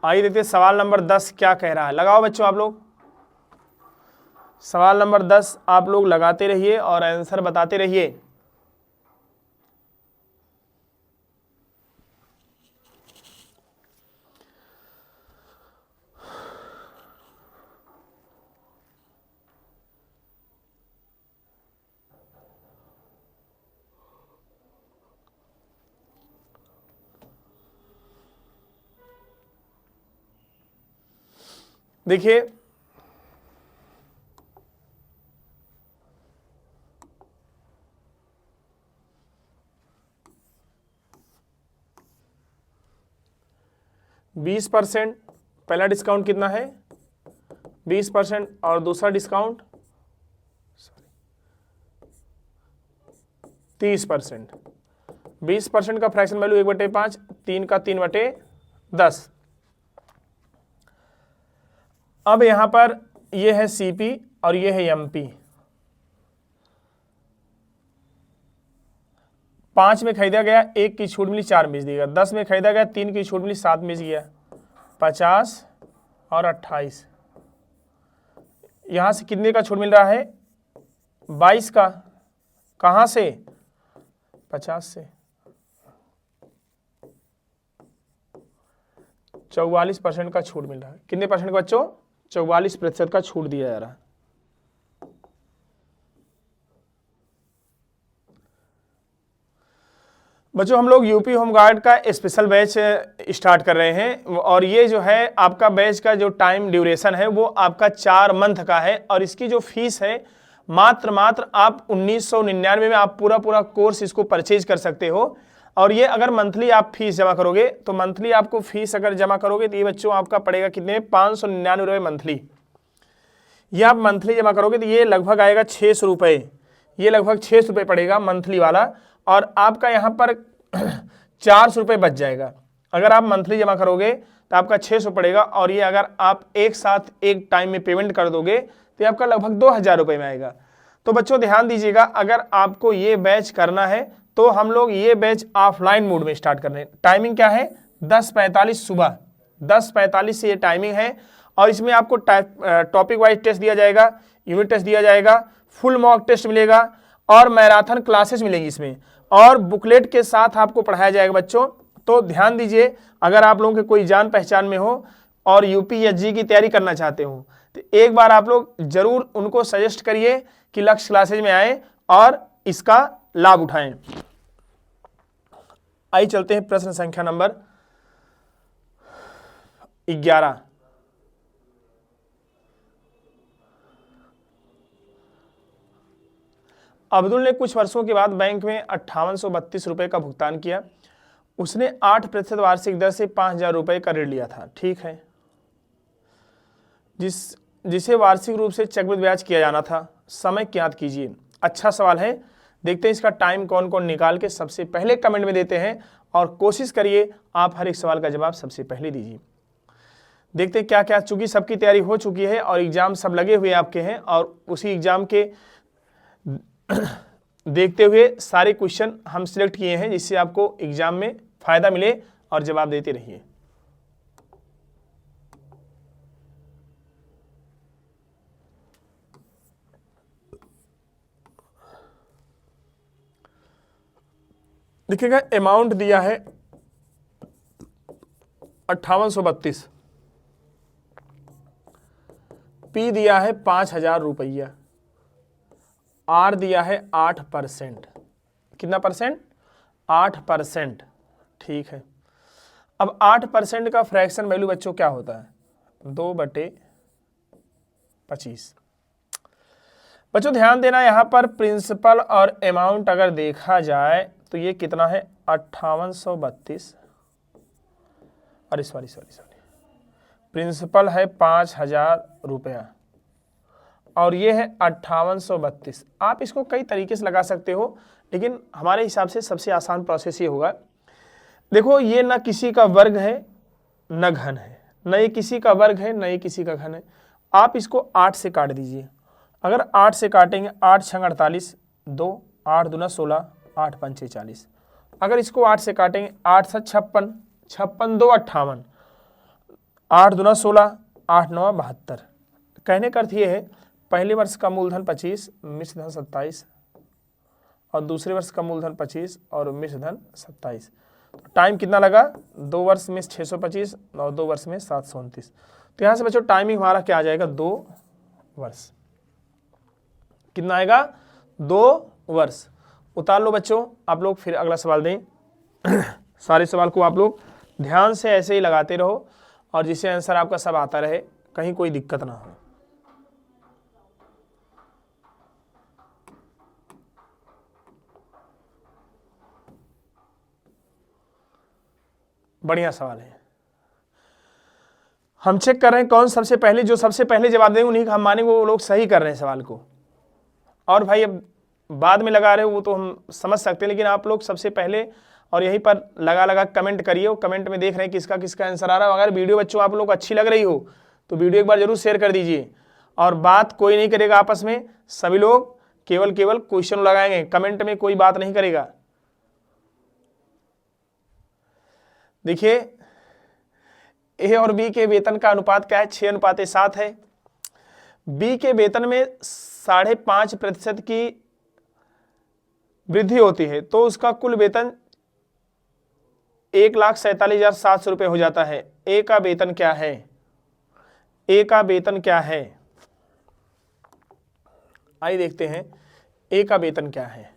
Speaker 1: आइए देखते सवाल नंबर 10 क्या कह रहा है। लगाओ बच्चों आप लोग, सवाल नंबर 10 आप लोग लगाते रहिए और आंसर बताते रहिए। देखिए बीस %, पहला डिस्काउंट कितना है 20% और दूसरा डिस्काउंट 30%। 20% का फ्रैक्शन वैल्यू 1/5, 3 का 3/10। अब यहां पर ये है सीपी और ये है एमपी। 5 में खरीदा गया 1 की छूट मिली 4 मिल दिएगा। 10 में खरीदा गया 3 की छूट मिली 7 मिल गया। 50 और 28, यहां से कितने का छूट मिल रहा है 22 का। कहां से 50 से। 44% का छूट मिल रहा है। कितने परसेंट का बच्चों 44% का छूट दिया जा रहा है। बच्चों हम लोग यूपी होमगार्ड का स्पेशल बैच स्टार्ट कर रहे हैं और ये जो है आपका बैच का जो टाइम ड्यूरेशन है वो आपका 4 मंथ का है और इसकी जो फीस है मात्र आप 1999 में आप पूरा कोर्स इसको परचेज कर सकते हो। और ये अगर मंथली आप फीस जमा करोगे तो मंथली आपको फीस अगर जमा करोगे तो ये बच्चों आपका पड़ेगा कितने 599 रुपये मंथली। ये आप मंथली जमा करोगे तो ये लगभग आएगा 600 रुपये, ये लगभग 600 रुपये पड़ेगा मंथली वाला। और आपका यहाँ पर 400 रुपये बच जाएगा। अगर आप मंथली जमा करोगे तो आपका 600 पड़ेगा और ये अगर आप एक साथ एक टाइम में पेमेंट कर दोगे तो आपका लगभग 2000 रुपये में आएगा। तो बच्चों ध्यान दीजिएगा, अगर आपको ये बैच करना है तो हम लोग ये बैच ऑफलाइन मोड में स्टार्ट कर रहे हैं। टाइमिंग क्या है 10:45 सुबह, 10:45 से ये टाइमिंग है और इसमें आपको टॉपिक वाइज टेस्ट दिया जाएगा, यूनिट टेस्ट दिया जाएगा, फुल मॉक टेस्ट मिलेगा और मैराथन क्लासेस मिलेंगी इसमें और बुकलेट के साथ आपको पढ़ाया जाएगा बच्चों। तो ध्यान दीजिए, अगर आप लोगों के कोई जान पहचान में हो और यूपीएससी की तैयारी करना चाहते हो तो एक बार आप लोग जरूर उनको सजेस्ट करिए कि लक्ष्य क्लासेज में आए और इसका लाभ उठाएं। आइए चलते हैं प्रश्न संख्या नंबर 11। अब्दुल ने कुछ वर्षों के बाद बैंक में 5832 रुपए का भुगतान किया। उसने 8% वार्षिक दर से 5000 रुपए का ऋण लिया था, ठीक है, जिसे वार्षिक रूप से चक्रवृद्धि ब्याज किया जाना था। समय ज्ञात कीजिए। अच्छा सवाल है, देखते हैं इसका टाइम कौन कौन निकाल के सबसे पहले कमेंट में देते हैं और कोशिश करिए आप हर एक सवाल का जवाब सबसे पहले दीजिए। देखते हैं क्या क्या, चूंकि सबकी तैयारी हो चुकी है और एग्जाम सब लगे हुए आपके हैं और उसी एग्जाम के देखते हुए सारे क्वेश्चन हम सिलेक्ट किए हैं जिससे आपको एग्जाम में फायदा मिले और जवाब देते रहिए। देखिएगा अमाउंट दिया है 5832, पी दिया है 5000 रुपया, आर दिया है 8%। कितना परसेंट? 8%, ठीक है। अब 8% का फ्रैक्शन वैल्यू बच्चों क्या होता है? 2/25। बच्चों ध्यान देना, यहां पर प्रिंसिपल और अमाउंट अगर देखा जाए तो ये कितना है? 5832 और सॉरी प्रिंसिपल है 5000 रुपया और ये है 5832। आप इसको कई तरीके से लगा सकते हो, लेकिन हमारे हिसाब से सबसे आसान प्रोसेस ये होगा। देखो, ये ना किसी का वर्ग है न घन है, न ये किसी का वर्ग है न ये किसी का घन है। आप इसको 8 से काट दीजिए। अगर 8 से काटेंगे, 8 छंग 48, 2, 8 दूना 16, 8 पंचे 40। अगर इसको 8 से काटेंगे, 8 से 56, 56 2 58, 8 दूना 16, 8 9 72। कहने का अर्थ ये है, पहले वर्ष का मूलधन 25, मिश्र धन 27 और दूसरे वर्ष का मूलधन 25 और मिश्र धन 27। तो टाइम कितना लगा? 2 वर्ष में 625 और 2 वर्ष में 729। तो यहाँ से बच्चों टाइमिंग हमारा क्या आ जाएगा? 2 वर्ष। कितना आएगा? 2 वर्ष। उतार लो बच्चों। आप लोग फिर अगला सवाल दें। सारे सवाल को आप लोग ध्यान से ऐसे ही लगाते रहो और जिससे आंसर आपका सब आता रहे, कहीं कोई दिक्कत ना हो। बढ़िया सवाल है। हम चेक कर रहे हैं कौन सबसे पहले, जो सबसे पहले जवाब देंगे उन्हीं का हम मानेंगे वो लोग सही कर रहे हैं सवाल को। और भाई अब बाद में लगा रहे हो वो तो हम समझ सकते हैं, लेकिन आप लोग सबसे पहले और यहीं पर लगा कमेंट करिए और कमेंट में देख रहे हैं किसका किसका आंसर आ रहा है। अगर वीडियो बच्चों आप लोग को अच्छी लग रही हो तो वीडियो एक बार जरूर शेयर कर दीजिए। और बात कोई नहीं करेगा आपस में, सभी लोग केवल क्वेश्चन लगाएंगे, कमेंट में कोई बात नहीं करेगा। देखिए, ए और बी के वेतन का अनुपात क्या है? 6:7 है। बी के वेतन में 5.5% की वृद्धि होती है तो उसका कुल वेतन 1,47,700 रुपये हो जाता है। ए का वेतन क्या है? ए का वेतन क्या है? आइए देखते हैं ए का वेतन क्या है।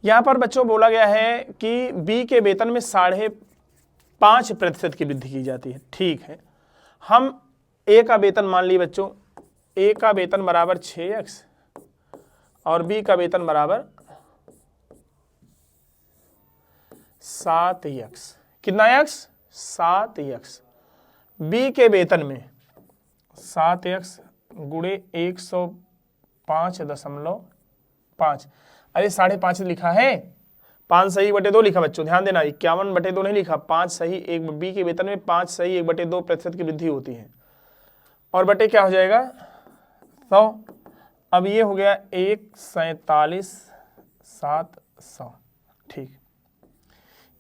Speaker 1: यहां पर बच्चों बोला गया है कि बी के वेतन में 5.5% की वृद्धि की जाती है, ठीक है। हम ए का वेतन मान लिए बच्चों, ए का वेतन बराबर 6x और बी का वेतन बराबर 7x। कितना x? 7x। बी के वेतन में 7x गुणे 105.5। अरे 5.5 लिखा है, 5 सही 1/2 लिखा बच्चों, ध्यान देना। 51/2 नहीं लिखा, 5 सही 1। बी के वेतन में 5 सही 1/2% की वृद्धि होती है और बटे क्या हो जाएगा? 100। अब ये हो गया 1,47,700 100। ठीक,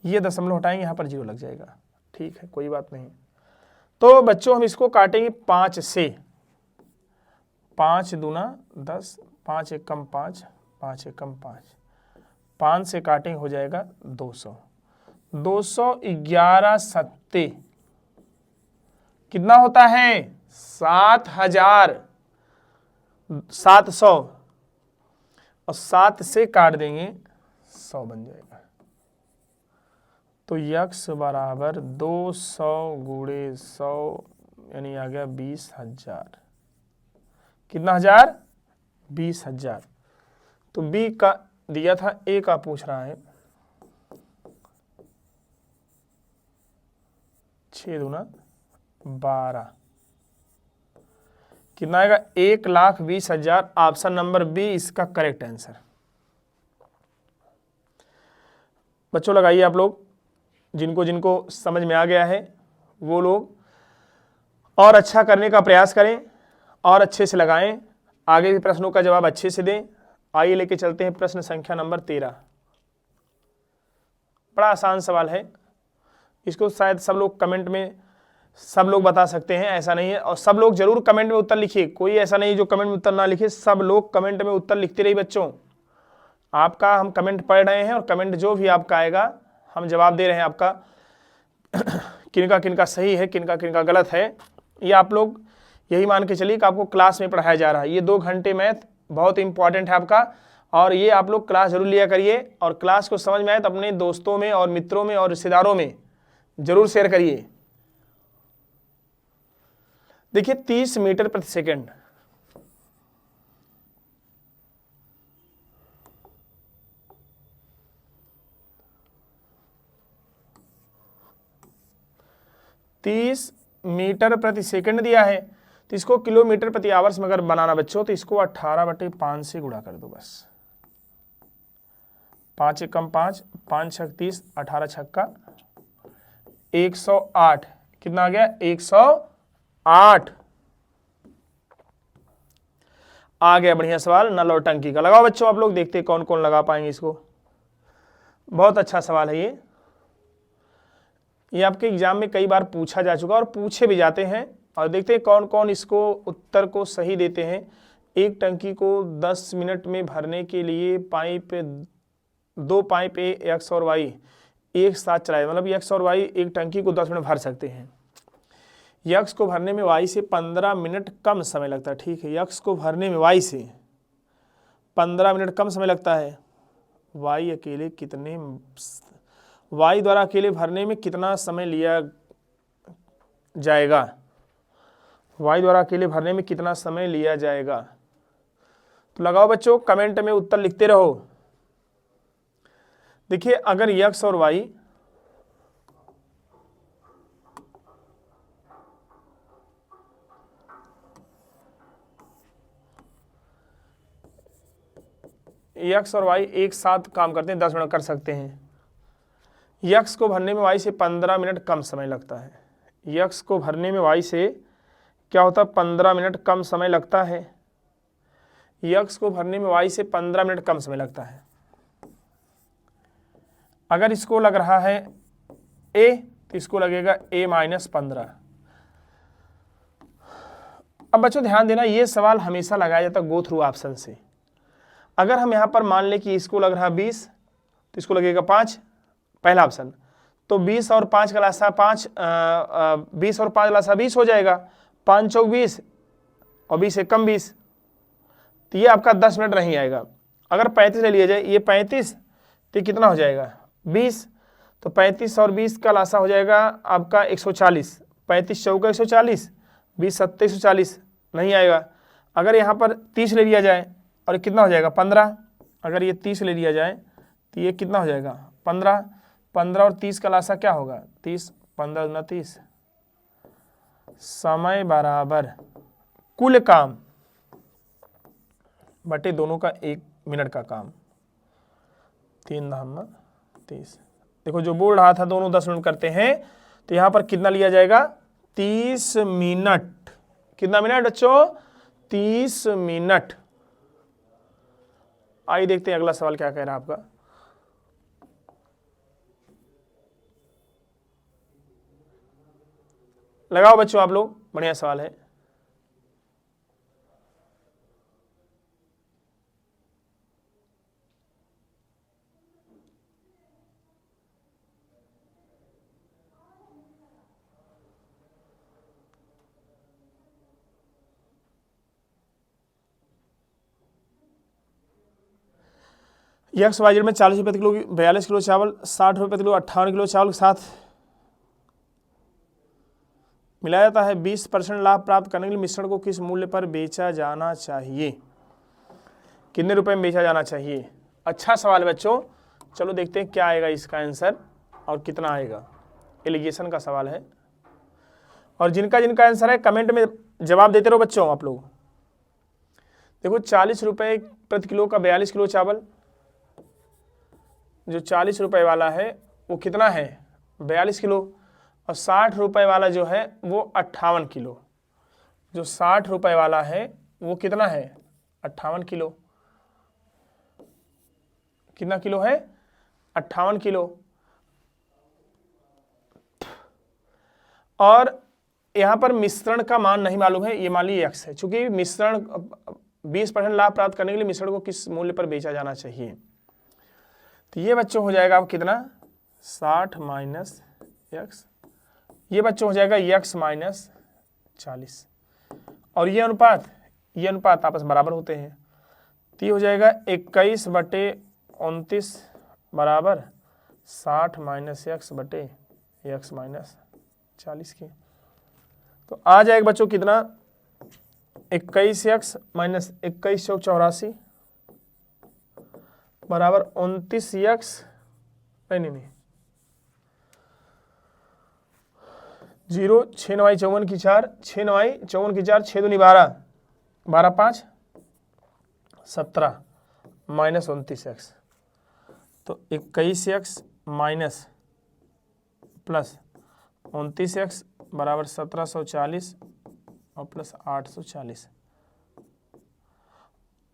Speaker 1: ये दशमलव हटाएंगे, यहाँ पर 0 लग जाएगा। ठीक है, कोई बात नहीं। तो बच्चों हम इसको काटेंगे 5 से। 5 दूना 10, 5 एकम 5, 5 एकम 5, 5 से काटेंगे हो जाएगा 200। 211 सत्ते कितना होता है? 7,700, और 7 से काट देंगे 100 बन जाएगा। तो यक्स बराबर 200 गुणे 100 यानी आ गया 20,000। कितना हजार? 20,000। तो बी का दिया था, ए का पूछ रहा है। 6 दूना 12, कितना आएगा? 1,20,000। ऑप्शन नंबर बी इसका करेक्ट आंसर। बच्चों लगाइए आप लोग, जिनको जिनको समझ में आ गया है वो लोग और अच्छा करने का प्रयास करें और अच्छे से लगाएं, आगे भी प्रश्नों का जवाब अच्छे से दें। आइए लेके चलते हैं प्रश्न संख्या नंबर 13। बड़ा आसान सवाल है, इसको शायद सब लोग कमेंट में सब लोग बता सकते हैं, ऐसा नहीं है। और सब लोग जरूर कमेंट में उत्तर लिखिए, कोई ऐसा नहीं जो कमेंट में उत्तर ना लिखे, सब लोग कमेंट में उत्तर लिखते रहिए। बच्चों आपका हम कमेंट पढ़ रहे हैं और कमेंट जो भी आपका आएगा हम जवाब दे रहे हैं आपका, किनका किनका सही है किनका किनका गलत है, ये आप लोग यही मान के चलिए कि आपको क्लास में पढ़ाया जा रहा है। ये 2 घंटे मैथ बहुत इंपॉर्टेंट है आपका, और ये आप लोग क्लास जरूर लिया करिए। और क्लास को समझ में आए तो अपने दोस्तों में और मित्रों में और रिश्तेदारों में जरूर शेयर करिए। देखिए 30 मीटर प्रति सेकंड, मीटर प्रति सेकंड दिया है, तो इसको किलोमीटर प्रति आवर्स में अगर बनाना बच्चों तो इसको 18/5 से गुणा कर दो बस। 5 एकम 5, 5 छक 30, 18 छक्का 108। कितना आ गया? 108 आ गया। बढ़िया सवाल, नल और टंकी का। लगाओ बच्चों आप लोग, देखते हैं कौन कौन लगा पाएंगे इसको। बहुत अच्छा सवाल है ये आपके एग्जाम में कई बार पूछा जा चुका और पूछे भी जाते हैं। और देखते हैं कौन कौन इसको उत्तर को सही देते हैं। एक टंकी को 10 मिनट में भरने के लिए दो पाइप ए एक्स और वाई एक साथ चलाए, मतलब एक्स और वाई एक टंकी को 10 मिनट भर सकते हैं। यक्स को भरने में वाई से 15 मिनट कम समय लगता है। ठीक है, यक्स को भरने में वाई से 15 मिनट कम समय लगता है। वाई द्वारा अकेले भरने में कितना समय लिया जाएगा? वाई द्वारा अकेले भरने में कितना समय लिया जाएगा? तो लगाओ बच्चों, कमेंट में उत्तर लिखते रहो। देखिए अगर यक्स और वाई एक साथ काम करते हैं, 10 मिनट कर सकते हैं। यक्स को भरने में वाई से 15 मिनट कम समय लगता है। यक्स को भरने में वाई से क्या होता है? 15 मिनट कम समय लगता है। यक्स को भरने में वाई से 15 मिनट कम समय लगता है। अगर इसको लग रहा है ए तो इसको लगेगा a - 15। अब बच्चों ध्यान देना, ये सवाल हमेशा लगाया जाता है गो थ्रू ऑप्शन से। अगर हम यहाँ पर मान ले कि इसको लग रहा है 20 तो इसको लगेगा 5, पहला ऑप्शन। तो 20 और 5 का लासा 5, 20 और 5 लासा 20 हो जाएगा। 5 चौक 20 और 20 एक कम 20, तो ये आपका 10 मिनट नहीं आएगा। अगर 35 ले लिया जाए, ये 35 तो कितना हो जाएगा? 20। तो 35 और 20 का लासा हो जाएगा आपका 140। 35 चौका 140, 20 सत्ते 140 नहीं आएगा। अगर यहाँ पर 30 ले लिया जाए और कितना हो जाएगा? 15। अगर ये 30 ले लिया जाए तो ये कितना हो जाएगा? 15। 15 और 30 का लासा क्या होगा? 30, 15 गुना 30। समय बराबर कुल काम बटे दोनों का 1 मिनट का काम। 3 धाम 30। देखो जो बोल रहा था दोनों 10 मिनट करते हैं, तो यहाँ पर कितना लिया जाएगा? 30 मिनट। कितना मिनट बच्चों? 30 मिनट। आइए देखते हैं अगला सवाल क्या कह रहा है आपका। लगाओ बच्चों आप लोग, बढ़िया सवाल है। एक्स वाई जेड में 40 रुपये किलो, 42 किलो चावल, 60 रुपये किलो, 58 किलो चावल के साथ मिलाया जाता है। 20% लाभ प्राप्त करने के लिए मिश्रण को किस मूल्य पर बेचा जाना चाहिए? कितने रुपए में बेचा जाना चाहिए? अच्छा सवाल है बच्चों। चलो देखते हैं क्या आएगा इसका आंसर और कितना आएगा। एलिगेशन का सवाल है और जिनका जिनका आंसर है कमेंट में जवाब देते रहो बच्चों आप लोग। देखो 40 रुपये प्रति किलो का 42 किलो चावल, जो 40 रुपये वाला है वो कितना है? 42 किलो। और 60 रुपये वाला जो है वो 58 किलो। जो 60 रुपये वाला है वो कितना है? 58 किलो। कितना किलो है? 58 किलो। और यहाँ पर मिश्रण का मान नहीं मालूम है, ये मान लीजिए x है। चूंकि मिश्रण 20% लाभ प्राप्त करने के लिए मिश्रण को किस मूल्य पर बेचा जाना चाहिए? तो ये बच्चों हो जाएगा अब कितना? 60 माइनस एक्स। ये बच्चों हो जाएगा x माइनस 40। और ये अनुपात आपस में बराबर होते हैं। तो ये हो जाएगा 21/29 बराबर 60 माइनस एक्स बटे एक्स माइनस 40 के। तो आ जाएगा बच्चों कितना? 21x माइनस 21 चौक 84 बराबर 29x, नहीं 0, 6 9 54 की 4, 6 9 54 की 4, 6 दूनी 12, 12 5 17 माइनस 29x। तो 21x माइनस प्लस 29x बराबर 1740 और प्लस 840।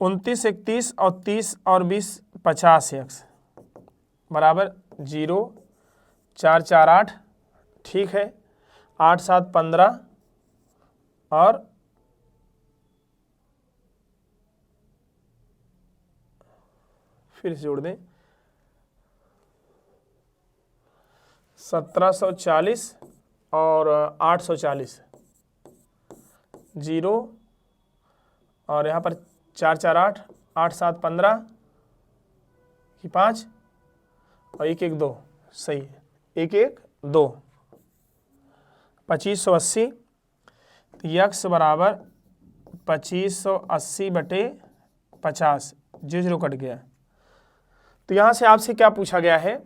Speaker 1: 29 31 और 30 और 20 50x बराबर 0 4 4 8, ठीक है। 8 7 15 और फिर से जोड़ दें 1740 और 840, 0 और यहाँ पर 4 4 8, 8 7 15 की 5 और 1 1 2, सही है। 1 1 2, 2580। तो यक्स बराबर 2580 बटे 50, 0 कट गया। तो यहाँ से आपसे क्या पूछा गया है?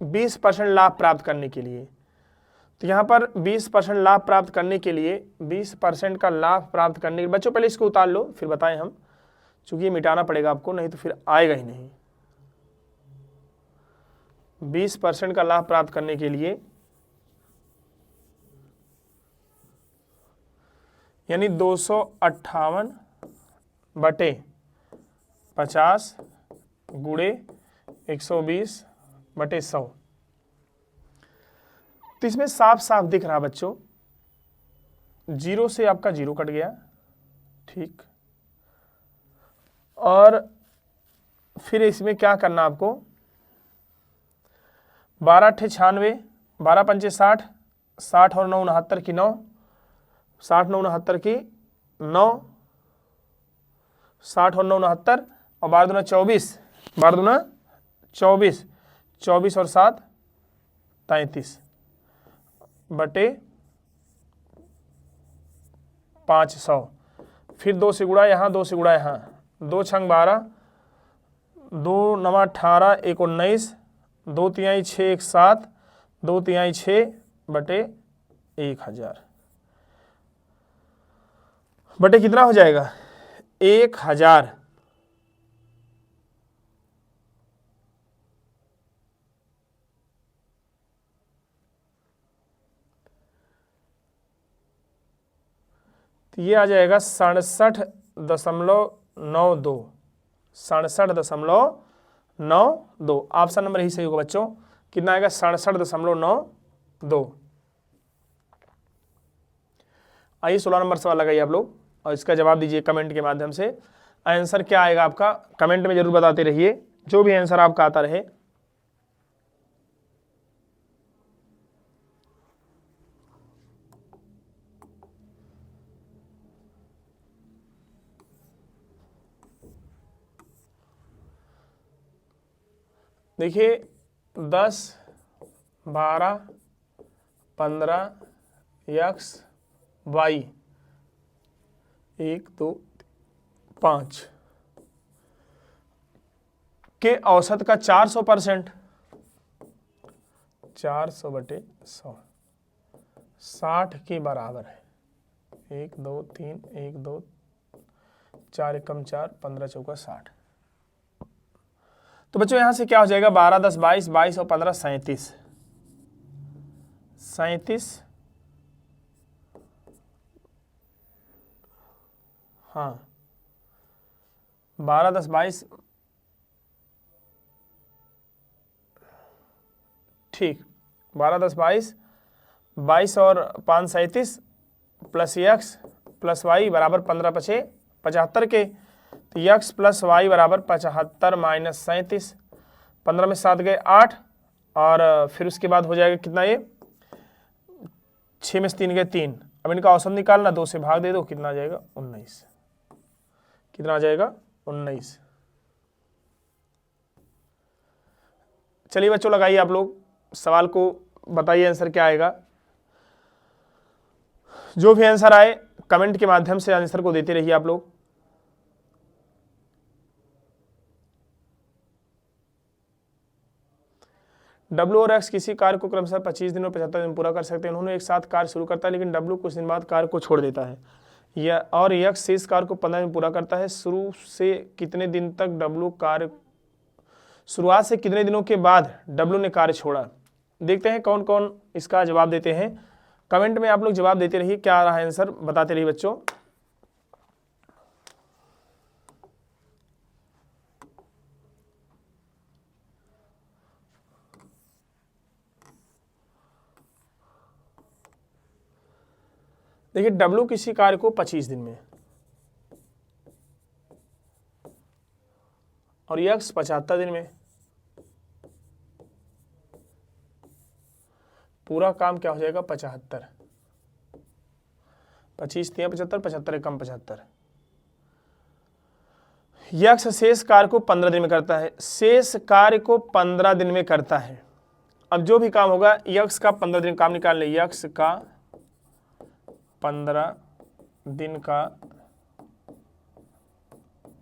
Speaker 1: 20% लाभ प्राप्त करने के लिए। तो यहाँ पर 20% लाभ प्राप्त करने के लिए 20% का लाभ प्राप्त करने के बच्चों पहले इसको उतार लो फिर बताएं हम, चूंकि ये मिटाना पड़ेगा आपको, नहीं तो फिर आएगा ही नहीं। 20% का लाभ प्राप्त करने के लिए यानी 258 बटे 50 गुणे 120 बटे 100। तो इसमें साफ साफ दिख रहा बच्चों, 0 से आपका 0 कट गया, ठीक। और फिर इसमें क्या करना आपको? 12 × 96, 12 × 5 60, 60 और 9 69 की 9, 60 9 69 की 9, 60 और 9 69 और 12 दूना 24, 12 दूना 24, 24 और 7 33 बटे 500। फिर 2 से गुणा यहाँ, 2 से गुणा यहाँ, 2 छंग 12, 2 9 18, 1 19, 2 तिहाई 6 1 7, 2 तिहाई 6 बटे 1000 बटे कितना हो जाएगा? 1000। तो ये आ जाएगा 67.92, 67.92। ऑप्शन नंबर ही सही होगा बच्चों। कितना आएगा? 67.92। आइए 16 नंबर सवाल लगाइए आप लोग और इसका जवाब दीजिए कमेंट के माध्यम से। आंसर क्या आएगा आपका कमेंट में जरूर बताते रहिए, जो भी आंसर आपका आता रहे। देखिए 10, 12, 15 x y 1, 2, 5 के औसत का 400%, 400/100 60 के बराबर है। 1, 2, 3, 1, 2, 4 एकम 4, 15 चौका 60। तो बच्चों यहां से क्या हो जाएगा, 12, 10, 22, 22 और 15 37, 37, हाँ 12, 10, 22, ठीक 12, 10, 22, 22 और 5 37 प्लस एक्स प्लस वाई बराबर 15 पचे 75 के, तो एक्स प्लस वाई बराबर 75 माइनस 37, 15 में 7 गए 8 और फिर उसके बाद हो जाएगा कितना, ये 6 में से 3 गए 3। अब इनका औसत निकालना, 2 से भाग दे दो, कितना आ जाएगा 19, कितना आ जाएगा 19। चलिए बच्चों लगाइए आप लोग सवाल को, बताइए आंसर क्या आएगा। जो भी आंसर आए कमेंट के माध्यम से आंसर को देते रहिए आप लोग। W और X किसी कार्य को क्रमशः 25 दिन और 75 दिन पूरा कर सकते हैं। उन्होंने एक साथ कार्य शुरू करता है, लेकिन W कुछ दिन बाद कार्य को छोड़ देता है, या और X शेष कार्य को 15 दिन पूरा करता है। शुरू से कितने दिन तक W कार्य, शुरुआत से कितने दिनों के बाद W ने कार्य छोड़ा। देखते हैं कौन कौन इसका जवाब देते हैं। कमेंट में आप लोग जवाब देते रहिए, क्या आ रहा है आंसर बताते रहिए बच्चों। देखिए W किसी कार्य को 25 दिन में और X 75 दिन में, पूरा काम क्या हो जाएगा 75, 25 3 75, 75 एकम 75। X शेष कार्य को 15 दिन में करता है, शेष कार्य को 15 दिन में करता है। अब जो भी काम होगा X का 15 दिन काम निकाल ले, X का 15 दिन का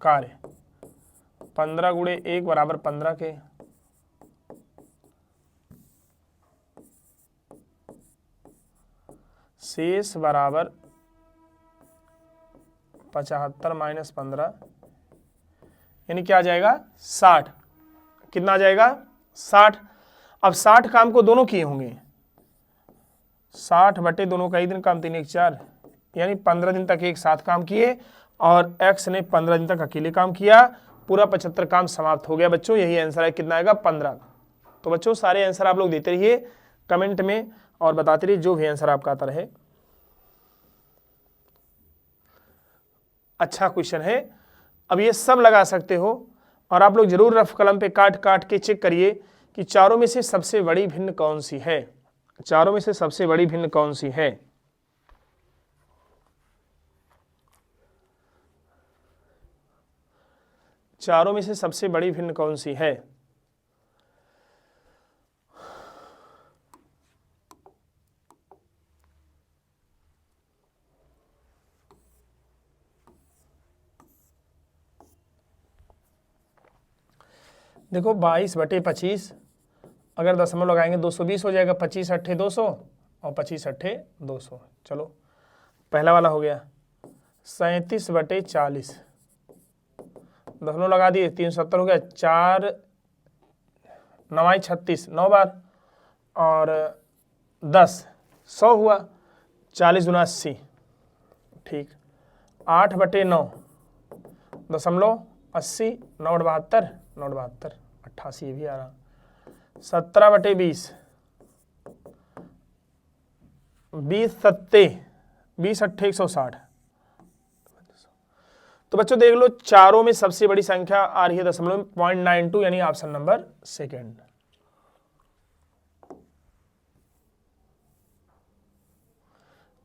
Speaker 1: कार्य, 15 गुणे 1 बराबर 15 के, शेष बराबर 75 माइनस 15, यानी क्या आ जाएगा 60। कितना आ जाएगा 60। अब 60 काम को दोनों किए होंगे, 60 बटे दोनों का ही दिन काम, 3 1 4, यानी 15 दिन तक एक साथ काम किए और X ने 15 दिन तक अकेले काम किया, पूरा 75 काम समाप्त हो गया बच्चों। यही आंसर है, कितना आएगा 15। तो बच्चों सारे आंसर आप लोग देते रहिए कमेंट में और बताते रहिए, जो भी आंसर आपका आता रहे। अच्छा क्वेश्चन है, अब ये सब लगा सकते हो और आप लोग जरूर रफ कलम पे काट काट के चेक करिए कि चारों में से सबसे बड़ी भिन्न कौन सी है, चारों में से सबसे बड़ी भिन्न कौन सी है। चारों में से सबसे बड़ी भिन्न कौन सी है। देखो 22/25, अगर दशमलव लगाएंगे 220 हो जाएगा, 25 अट्ठे 200 और 25 अट्ठे 200। चलो पहला वाला हो गया। 37/40, दशमलव लगा दिए 370 हो गया, 4 9 36, 9 बार और 10 100 हुआ, 40 गुना 80, ठीक। 8/9 दशमलव 80, 9 72, 9 72 88, ये भी आ रहा। 17/20, 20 सत्ते 20 अट्ठे 160। तो बच्चों देख लो, चारों में सबसे बड़ी संख्या आ रही है दशमलव में 0.92, यानी ऑप्शन नंबर सेकेंड।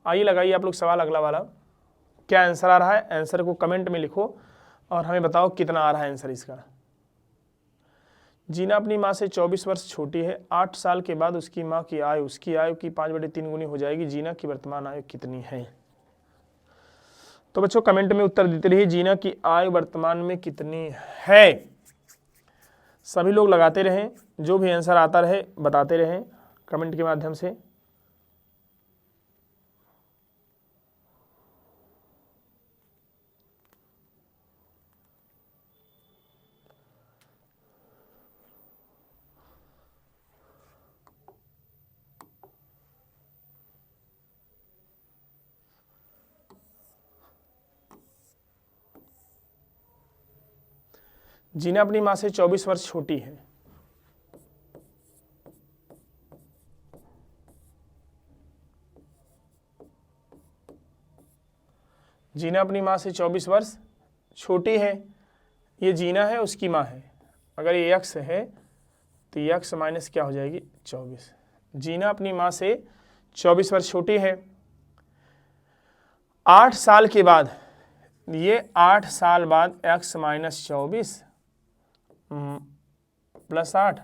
Speaker 1: आइए लगाइए आप लोग सवाल अगला वाला। क्या आंसर आ रहा है, आंसर को कमेंट में लिखो और हमें बताओ कितना आ रहा है आंसर इसका। जीना अपनी माँ से 24 वर्ष छोटी है। 8 साल के बाद उसकी माँ की आयु उसकी आयु की 5/3 गुनी हो जाएगी। जीना की वर्तमान आयु कितनी है? तो बच्चों कमेंट में उत्तर देते रहिए, जीना की आयु वर्तमान में कितनी है। सभी लोग लगाते रहें, जो भी आंसर आता रहे बताते रहें कमेंट के माध्यम से। जीना अपनी माँ से 24 वर्ष छोटी है। जीना अपनी माँ से 24 वर्ष छोटी है। ये जीना है, उसकी माँ है। अगर ये यक्स है तो यक्स माइनस क्या हो जाएगी 24। जीना अपनी माँ से 24 वर्ष छोटी है। 8 साल के बाद, ये 8 साल बाद x माइनस 24 प्लस 8,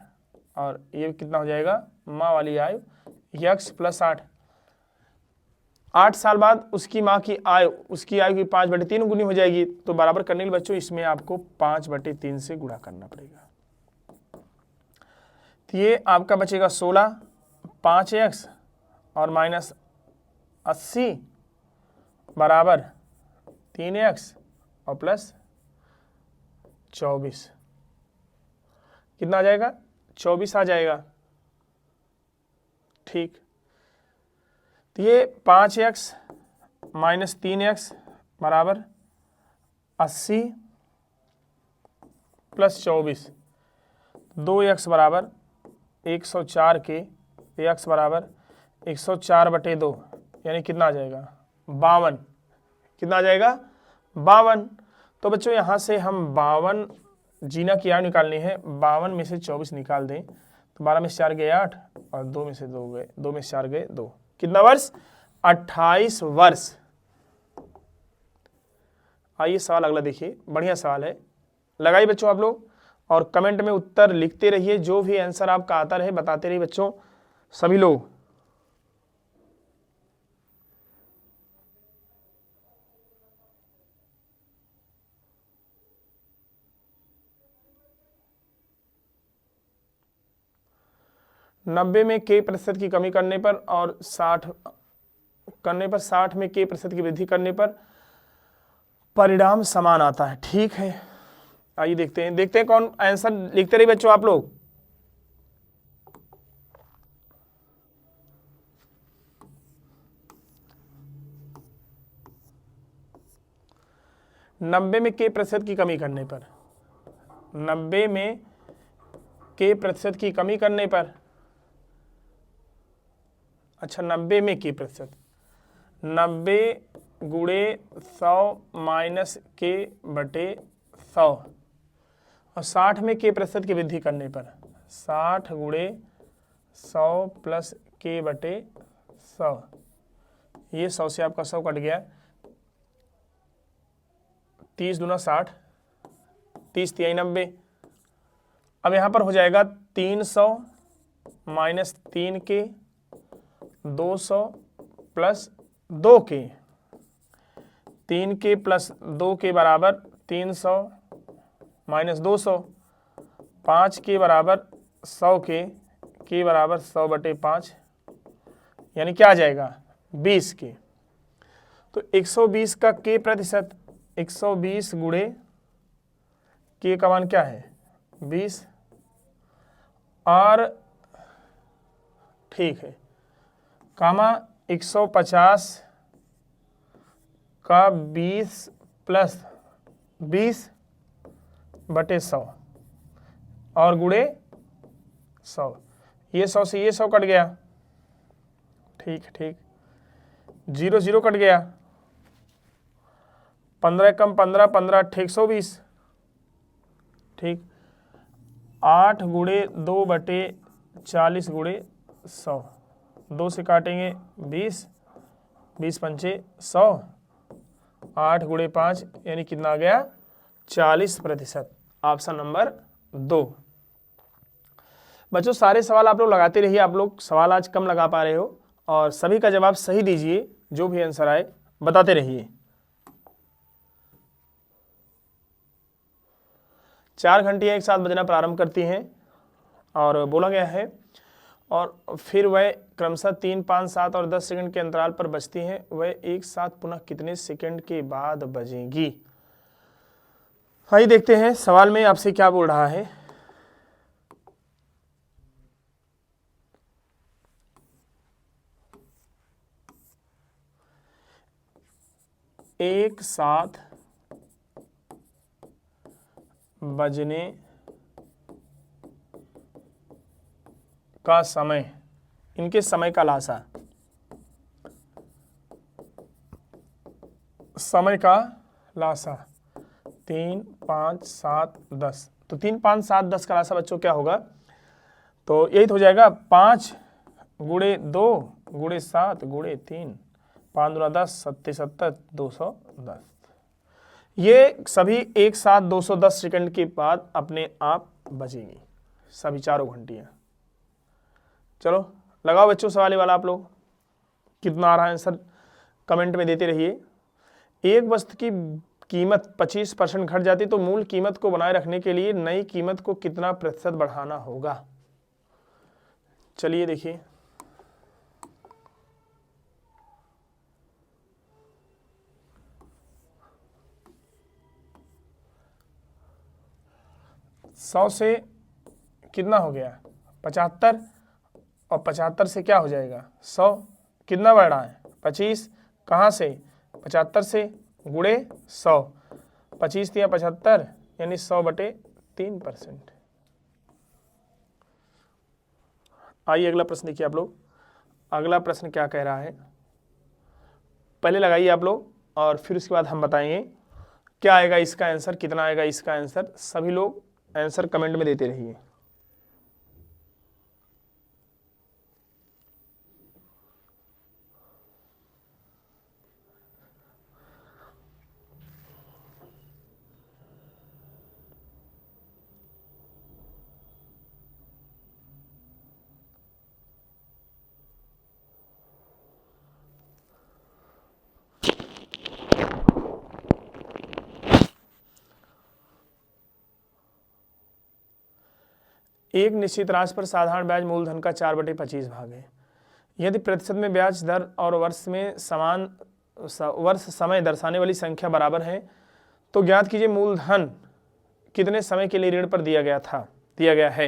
Speaker 1: और ये कितना हो जाएगा माँ वाली आयु यक्स प्लस 8। 8 साल बाद उसकी माँ की आयु उसकी आयु की 5/3 गुनी हो जाएगी। तो बराबर करने के लिए बच्चों इसमें आपको 5/3 से गुणा करना पड़ेगा। तो ये आपका बचेगा 16, 5x और माइनस 80 बराबर 3x और प्लस 24। कितना आ जाएगा 24 आ जाएगा। ठीक, तो ये 5x माइनस 3x बराबर 80 प्लस 24, 2x बराबर 104 के x बराबर 104/2, यानी कितना आ जाएगा 52। कितना आ जाएगा 52। तो बच्चों यहाँ से हम 52 जीना की आयु निकालनी है। 52 में से 24 निकाल दें तो 12 में से 4 गए 8 और 2 में से 2 गए 2 में से 4 गए 2। कितना वर्ष 28 वर्ष। आइए सवाल अगला देखिए, बढ़िया सवाल है, लगाइए बच्चों आप लोग और कमेंट में उत्तर लिखते रहिए। जो भी आंसर आपका आता रहे बताते रहिए बच्चों सभी लोग। नब्बे में के प्रतिशत की कमी करने पर और 60 करने पर 60 में के प्रतिशत की वृद्धि करने पर परिणाम समान आता है। ठीक है, आइए देखते हैं कौन आंसर लिखते रहिए बच्चों आप लोग। नब्बे में के प्रतिशत की कमी करने पर, 90 में के प्रतिशत की कमी करने पर, अच्छा 90 में के प्रतिशत, 90 गुणे 100 माइनस के बटे 100 और 60 में के प्रतिशत की वृद्धि करने पर 60 गुणे 100 प्लस के बटे 100। ये 100 से आपका 100 कट गया, 30 दूना 60, 30 तिहाई 90। अब यहाँ पर हो जाएगा 300 माइनस 3 के 200 प्लस 2 के, 3 के प्लस 2 के बराबर 300 माइनस 200, 5 के बराबर 100 के बराबर 100/5, यानी क्या आ जाएगा 20 के। तो 120 का के प्रतिशत, 120 गुणे के का मान क्या है 20, और ठीक है कामा 150 का 20 प्लस 20/100 और गुणे 100। ये 100 से ये 100 कट गया। ठीक, जीरो जीरो कट गया, 15 कम 15, 15 ठीक 120, ठीक 8 गुणे 2/40 गुणे 100, 2 से काटेंगे 20, 20 पंचे 100, 8 गुणे 5 यानी कितना आ गया 40%। Option number 2। बच्चों सारे सवाल आप लोग लगाते रहिए, आप लोग सवाल आज कम लगा पा रहे हो और सभी का जवाब सही दीजिए, जो भी आंसर आए बताते रहिए। 4 घंटियाँ एक साथ बजना प्रारंभ करती हैं और बोला गया है, और फिर वह क्रमशः 3, 5, 7 और 10 सेकंड के अंतराल पर बजती हैं, वह एक साथ पुनः कितने सेकंड के बाद बजेंगी। आइए देखते हैं सवाल में आपसे क्या बोल रहा है। एक साथ बजने का समय, इनके समय का लासा, समय का लासा 3, 5, 7, 10। तो 3, 5, 7, 10 का लासा बच्चों क्या होगा, तो यही तो हो जाएगा 5 गुणे 2 गुणे 7 गुणे 3, 5 दूना 10, 70, 210। ये सभी एक साथ 210 सेकंड के बाद अपने आप बजेंगी, सभी चारों घंटियां। चलो लगाओ बच्चों सवाल वाला, आप लोग कितना आ रहा है आंसर कमेंट में देते रहिए। एक वस्तु की कीमत 25% घट जाती तो मूल कीमत को बनाए रखने के लिए नई कीमत को कितना प्रतिशत बढ़ाना होगा। चलिए देखिए, सौ से कितना हो गया 75, और 75 से क्या हो जाएगा 100, कितना बढ़ रहा है 25, कहाँ से 75 से गुणे 100, 25 दिया 75 यानी 100/3%। आइए अगला प्रश्न देखिए आप लोग, अगला प्रश्न क्या कह रहा है, पहले लगाइए आप लोग और फिर उसके बाद हम बताएंगे क्या आएगा इसका आंसर, कितना आएगा इसका आंसर। सभी लोग आंसर कमेंट में देते रहिए। एक निश्चित राशि पर साधारण ब्याज मूलधन का 4/25 भाग है। यदि प्रतिशत में ब्याज दर और वर्ष में समान वर्ष समय दर्शाने वाली संख्या बराबर है तो ज्ञात कीजिए मूलधन कितने समय के लिए ऋण पर दिया गया है।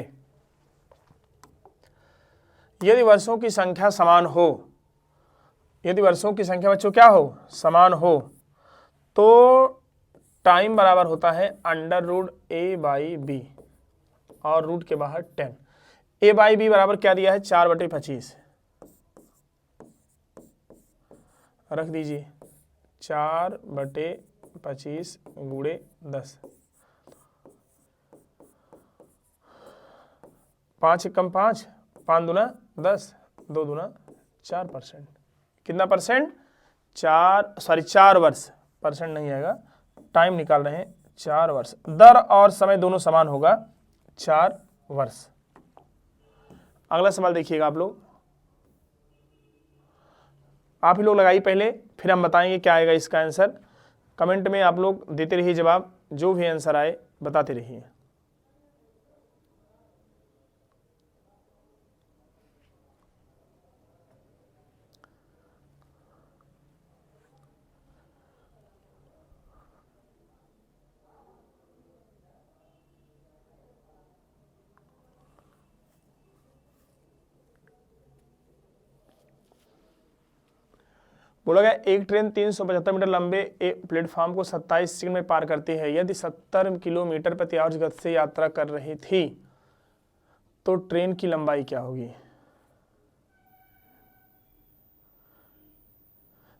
Speaker 1: यदि वर्षों की संख्या समान हो, यदि वर्षों की संख्या बच्चों क्या हो समान हो, तो टाइम बराबर होता है √a/b और रूट के बाहर 10। a/b बराबर क्या दिया है 4/25, रख दीजिए 4/25 गुणे 10, 5 एकम 5, 5 दूना 10, 2 दूना 4%। कितना परसेंट 4 वर्ष, परसेंट नहीं आएगा, टाइम निकाल रहे हैं 4 वर्ष, दर और समय दोनों समान होगा 4 वर्ष। अगला सवाल देखिएगा आप लोग, आप ही लोग लगाइए पहले, फिर हम बताएंगे क्या आएगा इसका आंसर। कमेंट में आप लोग देते रहिए जवाब, जो भी आंसर आए बताते रहिए। बोला गया एक ट्रेन 375 मीटर लंबे एक प्लेटफॉर्म को 27 सेकंड में पार करती है। यदि 70 किलोमीटर प्रति आवर्स गति से यात्रा कर रही थी तो ट्रेन की लंबाई क्या होगी।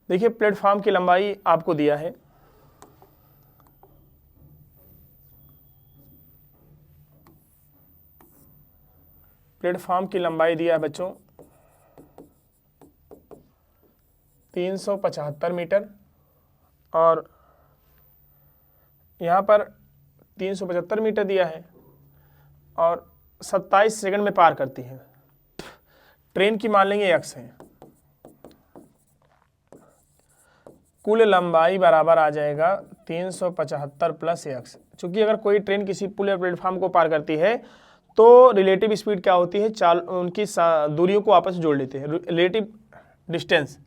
Speaker 1: देखिए प्लेटफॉर्म की लंबाई आपको दिया है, प्लेटफॉर्म की लंबाई दिया है बच्चों 375 मीटर, और यहाँ पर 375 मीटर दिया है और 27 सेकंड में पार करती है। ट्रेन की मान लेंगे x है, कुल लंबाई बराबर आ जाएगा 375 प्लस x। चूंकि अगर कोई ट्रेन किसी पुल या प्लेटफॉर्म को पार करती है तो रिलेटिव स्पीड क्या होती है, उनकी दूरियों को आपस में जोड़ लेते हैं, रिलेटिव डिस्टेंस।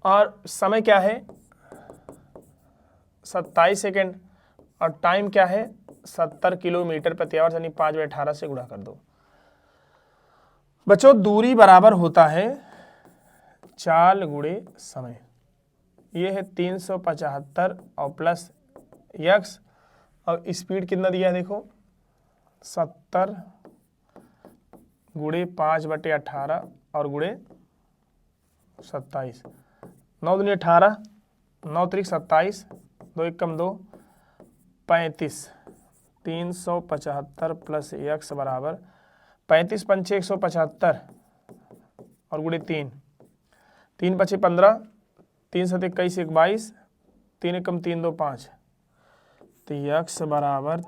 Speaker 1: और समय क्या है 27 सेकेंड, और टाइम क्या है 70 किलोमीटर प्रति आवर, यानी 5/18 से गुणा कर दो। बच्चों दूरी बराबर होता है चाल गुणे समय। ये है 375 और प्लस x, और स्पीड कितना दिया है देखो 70 गुणे 5/18 और गुणे 27। 9 दूनी 18, 9 त्रिक 27, 2 एकम 2, 35। 375 प्लस x बराबर 35 पंचे 175 और गुणे 3, 3 पचे 15, 3 7 21 22, 3 एकम 3 2 5। तो x बराबर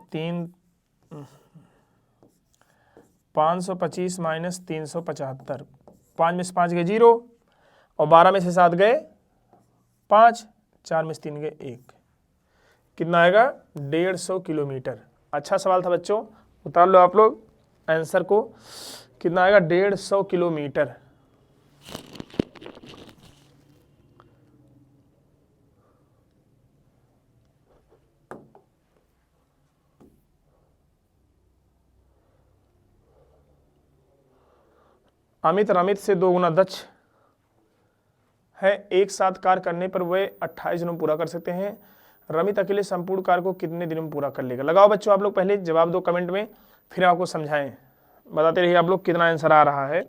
Speaker 1: 525 माइनस 375, 5 में से 5 गए 0, और 12 में से 7 गए 5, 4 में से 3 गए 1। कितना आएगा 150 किलोमीटर। अच्छा सवाल था बच्चों, उतार लो आप लोग आंसर को। कितना आएगा 150 किलोमीटर। अमित रमित से 2 गुना दक्ष है, एक साथ कार्य करने पर वे 28 दिनों में पूरा कर सकते हैं। रमित अकेले संपूर्ण कार्य को कितने दिनों में पूरा कर लेगा? लगाओ बच्चों आप लोग, पहले जवाब दो कमेंट में, फिर आपको समझाएं। बताते रहिए आप लोग कितना आंसर आ रहा है।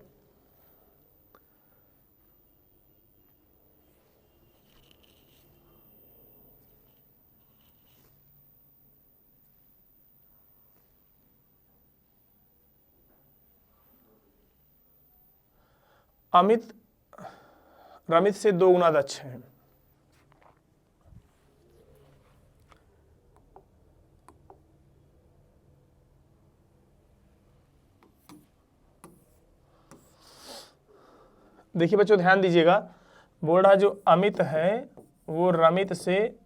Speaker 1: अमित रमित से 2 गुना दक्ष है। देखिए बच्चों ध्यान दीजिएगा, बोल रहा जो अमित है वो रमित से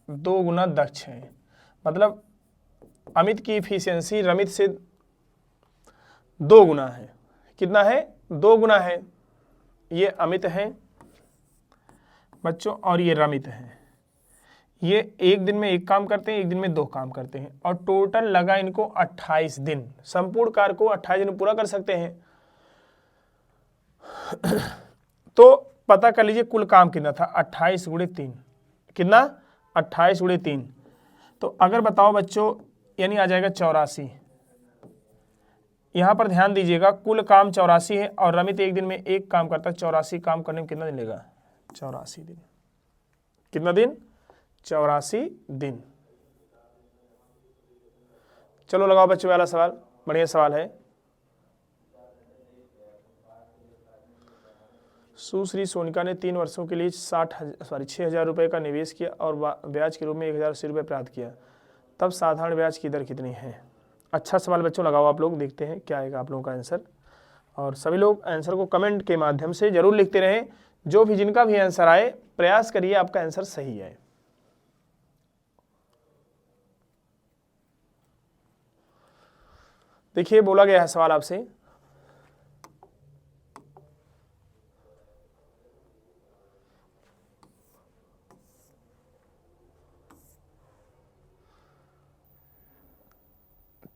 Speaker 1: 2 गुना दक्ष है। मतलब अमित की इफिशियंसी रमित से 2 गुना है। कितना है 2 गुना है। ये अमित है बच्चों और ये रमित है। ये एक दिन में एक काम करते हैं, एक दिन में 2 काम करते हैं, और टोटल लगा इनको 28 दिन। संपूर्ण कार्य को 28 दिन में पूरा कर सकते हैं। तो पता कर लीजिए कुल काम कितना था, 28 गुणे 3। कितना 28 गुणे 3। तो अगर बताओ बच्चों, यानी आ जाएगा 84। यहां पर ध्यान दीजिएगा कुल काम 84 है, और रमित एक दिन में एक काम करता है। 84 काम करने में कितना दिन लेगा 84 दिन। कितना दिन 84 दिन। चलो लगाओ बच्चों वाला सवाल, बढ़िया सवाल है। सुश्री सोनिका ने 3 वर्षों के लिए 6,000 रुपये का निवेश किया और ब्याज के रूप में 1,080 रुपये प्राप्त किया, तब साधारण ब्याज की दर कितनी है? अच्छा सवाल बच्चों, लगाओ आप लोग, देखते हैं क्या आएगा आप लोगों का आंसर। और सभी लोग आंसर को कमेंट के माध्यम से जरूर लिखते रहें। जो भी जिनका भी आंसर आए प्रयास करिए आपका आंसर सही है। देखिए बोला गया है सवाल आपसे,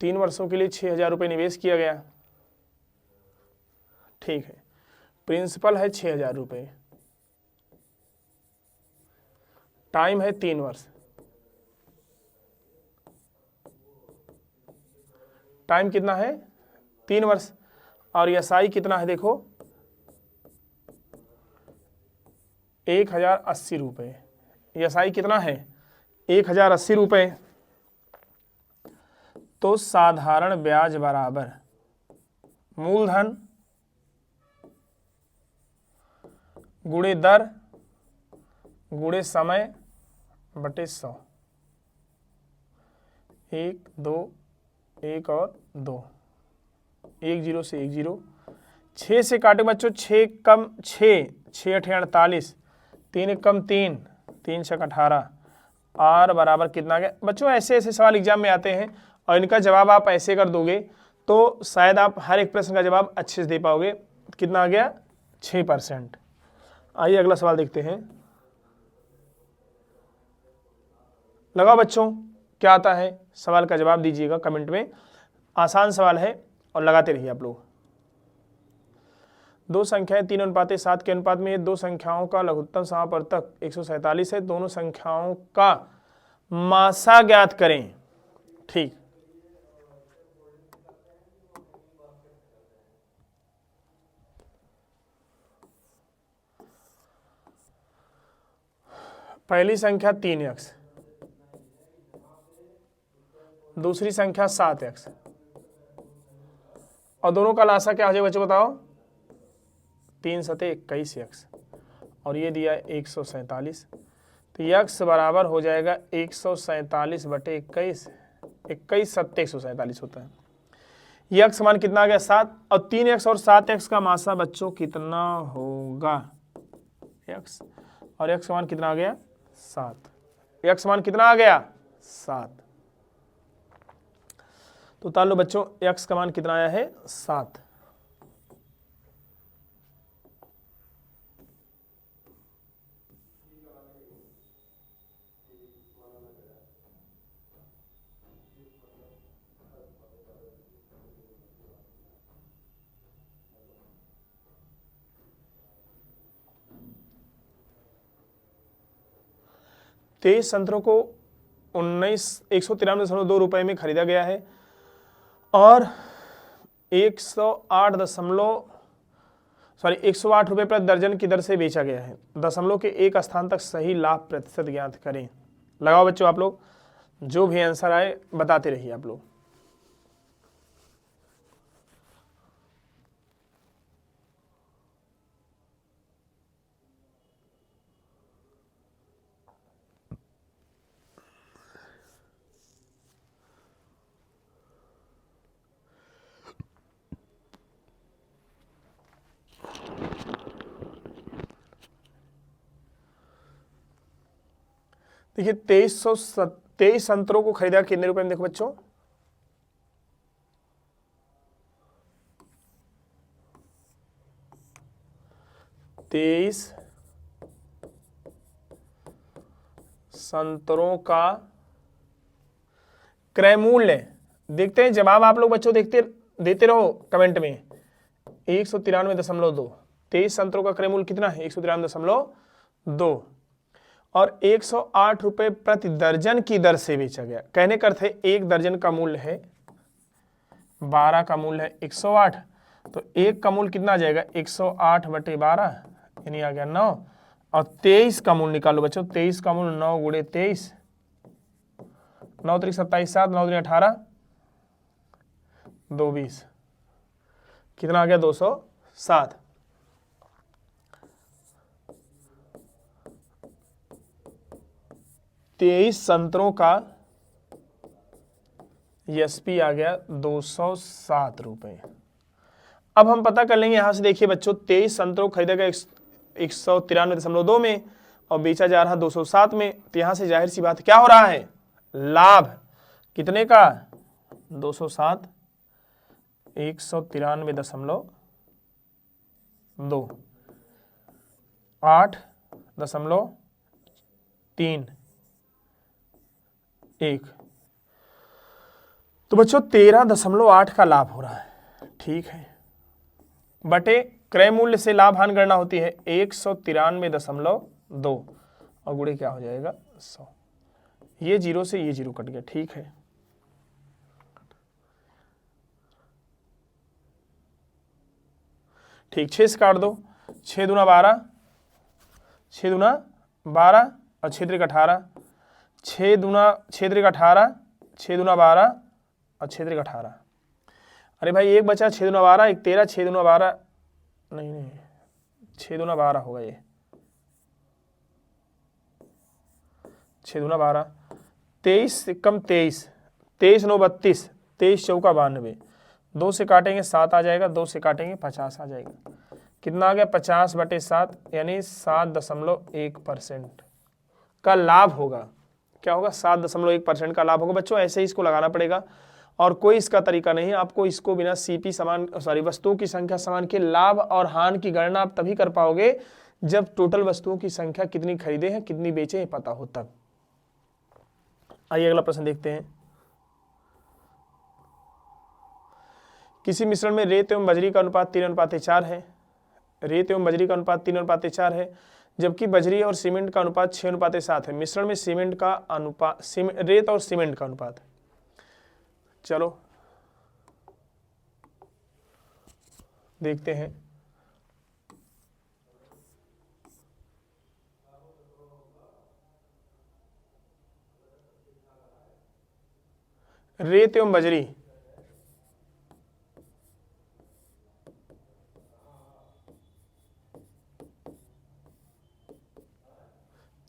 Speaker 1: तीन वर्षों के लिए 6,000 रुपये निवेश किया गया। ठीक है, प्रिंसिपल है 6,000 रुपये, टाइम है 3 वर्ष। टाइम कितना है 3 वर्ष, और एसआई कितना है देखो 1080 रुपये। एसआई कितना है? 1080 रुपये। तो साधारण ब्याज बराबर मूलधन गुणे दर गुणे समय बटे 100। 1 2 1 और 2, 1 0 से 1 0, 6 से काटे बच्चों, 6 कम 6, 6 8 48, 3 1 कम 3, 3 6 18, R बराबर कितना आ गया बच्चों? ऐसे ऐसे सवाल एग्जाम में आते हैं और इनका जवाब आप ऐसे कर दोगे तो शायद आप हर एक प्रश्न का जवाब अच्छे से दे पाओगे। कितना आ गया? 6%। आइए अगला सवाल देखते हैं। लगाओ बच्चों, क्या आता है? सवाल का जवाब दीजिएगा कमेंट में। आसान सवाल है और लगाते रहिए आप लोग। दो संख्याएं 3:7 के अनुपात में, ये दो संख्याओं का लघुत्तम समापवर्तक 147 है। दोनों संख्याओं का मासा ज्ञात करें। ठीक, पहली संख्या 3x, दूसरी संख्या 7x, और दोनों का लासा क्या हो जाएगा बच्चों बताओ? 3 सते 21x, और ये दिया 147। तो x बराबर हो जाएगा 147 बटे 21, 21 सत्ते 147 होता है। ये x मान कितना आ गया? 7, और 3x और 7x का मासा बच्चों कितना होगा? x और x मान कितना आ गया? 7। x मान कितना आ गया? 7। तो तालो बच्चों, x का मान कितना आया है? 7। तेईस संतरों को 193.2 रुपए में खरीदा गया है और 108 रुपए प्रति दर्जन की दर से बेचा गया है। दशमलव के एक स्थान तक सही लाभ प्रतिशत ज्ञात करें। लगाओ बच्चों आप लोग, जो भी आंसर आए बताते रहिए आप लोग। देखिए 23 संतरों को खरीदा कितने रुपए में? देखो बच्चों, तेईस संतरों का क्रय मूल्य देखते हैं। जवाब आप लोग बच्चों देते रहो कमेंट में। 193.2। 23 संतरों का क्रय मूल्य कितना है? 193.2, और 108 रुपए प्रति दर्जन की दर से बेचा गया। कहने का अर्थ है एक दर्जन का मूल्य है 12 का मूल्य है 108, तो एक का मूल्य कितना आ जाएगा? 108 बटे 12, यानी आ गया 9। और 23 का मूल्य निकालो बच्चों। 23 का मूल्य 9 गुणे 23, 9 3 27 7, 9 3 18, 2 20, कितना आ गया? 207। तेईस संतरों का एसपी आ गया 207 रुपए। अब हम पता कर लेंगे यहां से। देखिए बच्चों, 23 संतरों को खरीदा गया 193.2 में और बेचा जा रहा 207 में। तो यहां से जाहिर सी बात क्या हो रहा है? लाभ कितने का? 207, 193.2, 8.31। तो बच्चों 13.8 का लाभ हो रहा है। ठीक है, बटे क्रय मूल्य से लाभ हानि गणना होती है 193.2 और गुणे क्या हो जाएगा? 100। ये 0 से ये 0 कट गया। ठीक है, ठीक, 6 से काट दो। 6 दूना 12, 6 दूना 12 और 6 त्रिक 18, 6 त्रिक 18, 6 दूना 12 और 6 त्रिक 18। अरे भाई एक बचा 6 दूना 12, एक 13, 6 दूना 12, नहीं 6 दूना 12 होगा ये, 6 दूना 12, 23 कम 23, 23 9 32, 23 चौका 92, 2 से काटेंगे 7 आ जाएगा, 2 से काटेंगे 50 आ जाएगा। कितना आ गया 50/7 यानी 7.1% का लाभ होगा। क्या होगा 7.1% का लाभ होगा। बच्चों ऐसे ही इसको लगाना पड़ेगा और कोई इसका तरीका नहीं है। आपको इसको बिना सीपी समान वस्तुओं की संख्या समान के लाभ और हानि की गणना आप तभी कर पाओगे जब टोटल वस्तुओं की संख्या कितनी खरीदे हैं कितनी बेचे हैं पता हो तब। आइए अगला प्रश्न देखते हैं। किसी मिश्रण में रेत एवं बजरी का अनुपात 3:4 है। रेत एवं बजरी का अनुपात 3:4 है, जबकि बजरी और सीमेंट का अनुपात 6:7 है। मिश्रण में सीमेंट का अनुपात, रेत और सीमेंट का अनुपात। चलो देखते हैं। रेत एवं बजरी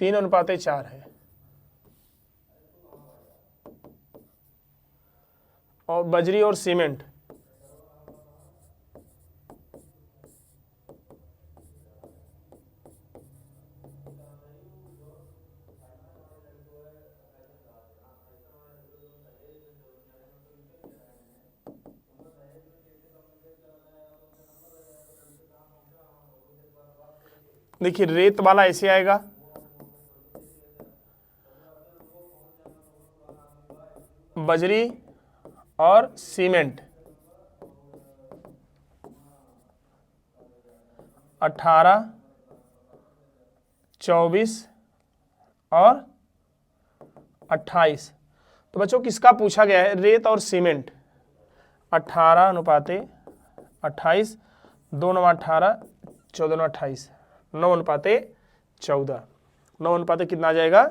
Speaker 1: 3:4 है और बजरी और सीमेंट 3:4। देखिए रेत वाला ऐसे आएगा, बजरी और सीमेंट 18, 24 और 28। तो बच्चों किसका पूछा गया है? रेत और सीमेंट 18:28, 2 9 18, 14 9 28, 9:14, 9 कितना आ जाएगा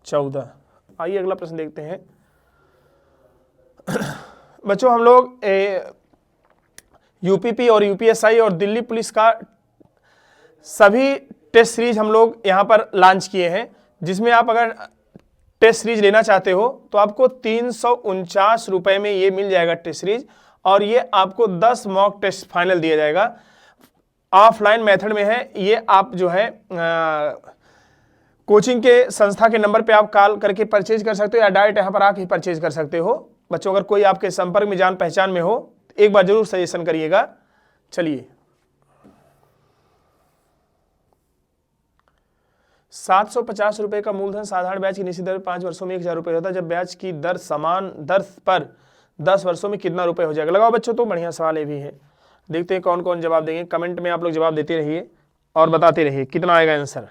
Speaker 1: 14। आइए अगला प्रश्न देखते हैं। बच्चों हम लोग यूपीपी और यूपीएसआई और दिल्ली पुलिस का सभी टेस्ट सीरीज हम लोग यहाँ पर लॉन्च किए हैं, जिसमें आप अगर टेस्ट सीरीज लेना चाहते हो तो आपको 349 रुपए में ये मिल जाएगा टेस्ट सीरीज, और ये आपको 10 मॉक टेस्ट फाइनल दिया जाएगा। ऑफलाइन मेथड में है ये, आप जो है कोचिंग के संस्था के नंबर पे आप कॉल करके परचेज कर सकते हो या डायरेक्ट यहाँ पर आके परचेज कर सकते हो। बच्चों अगर कोई आपके संपर्क में जान पहचान में हो एक बार जरूर सजेशन करिएगा। चलिए 750 रुपए का मूलधन साधारण ब्याज की निश्चित दर 5 वर्षों में 1000 रुपए होता है, जब ब्याज की दर समान दर पर 10 वर्षों में कितना रुपए हो जाएगा? लगाओ बच्चों, तो बढ़िया सवाल ये भी है। देखते हैं कौन कौन जवाब देंगे। कमेंट में आप लोग जवाब देते रहिए और बताते रहिए कितना आएगा आंसर।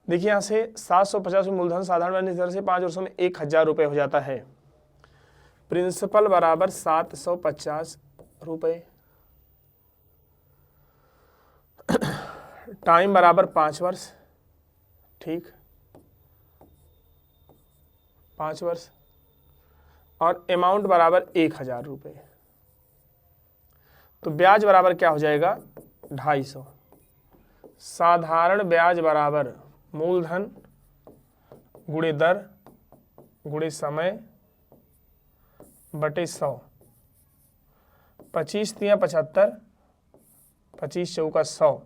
Speaker 1: देखिए यहां से 750 मूलधन साधारण ब्याज दर से 5 वर्षों में 1000 रुपए हो जाता है। प्रिंसिपल बराबर 750 रुपए, टाइम बराबर 5 वर्ष, ठीक 5 वर्ष, और अमाउंट बराबर 1000 रुपए। तो ब्याज बराबर क्या हो जाएगा 250। साधारण ब्याज बराबर मूलधन गुणे दर गुणे समय बटे 100। 25 3 75, 25 चौका 100,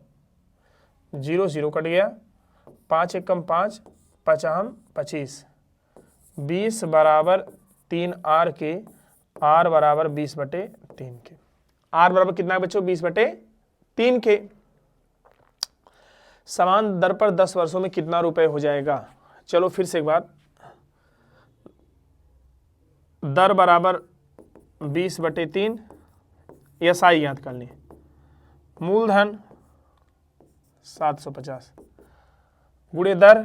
Speaker 1: 0 0 कट गया, 5 एकम 5, 5 25, 20 बराबर 3 आर के, आर बराबर 20/3 के। आर बराबर कितना है बच्चों 20/3 के। समान दर पर 10 वर्षों में कितना रुपए हो जाएगा? चलो फिर से एक बार, दर बराबर 20/3, एसआई याद कर लें, मूलधन 750 गुणे दर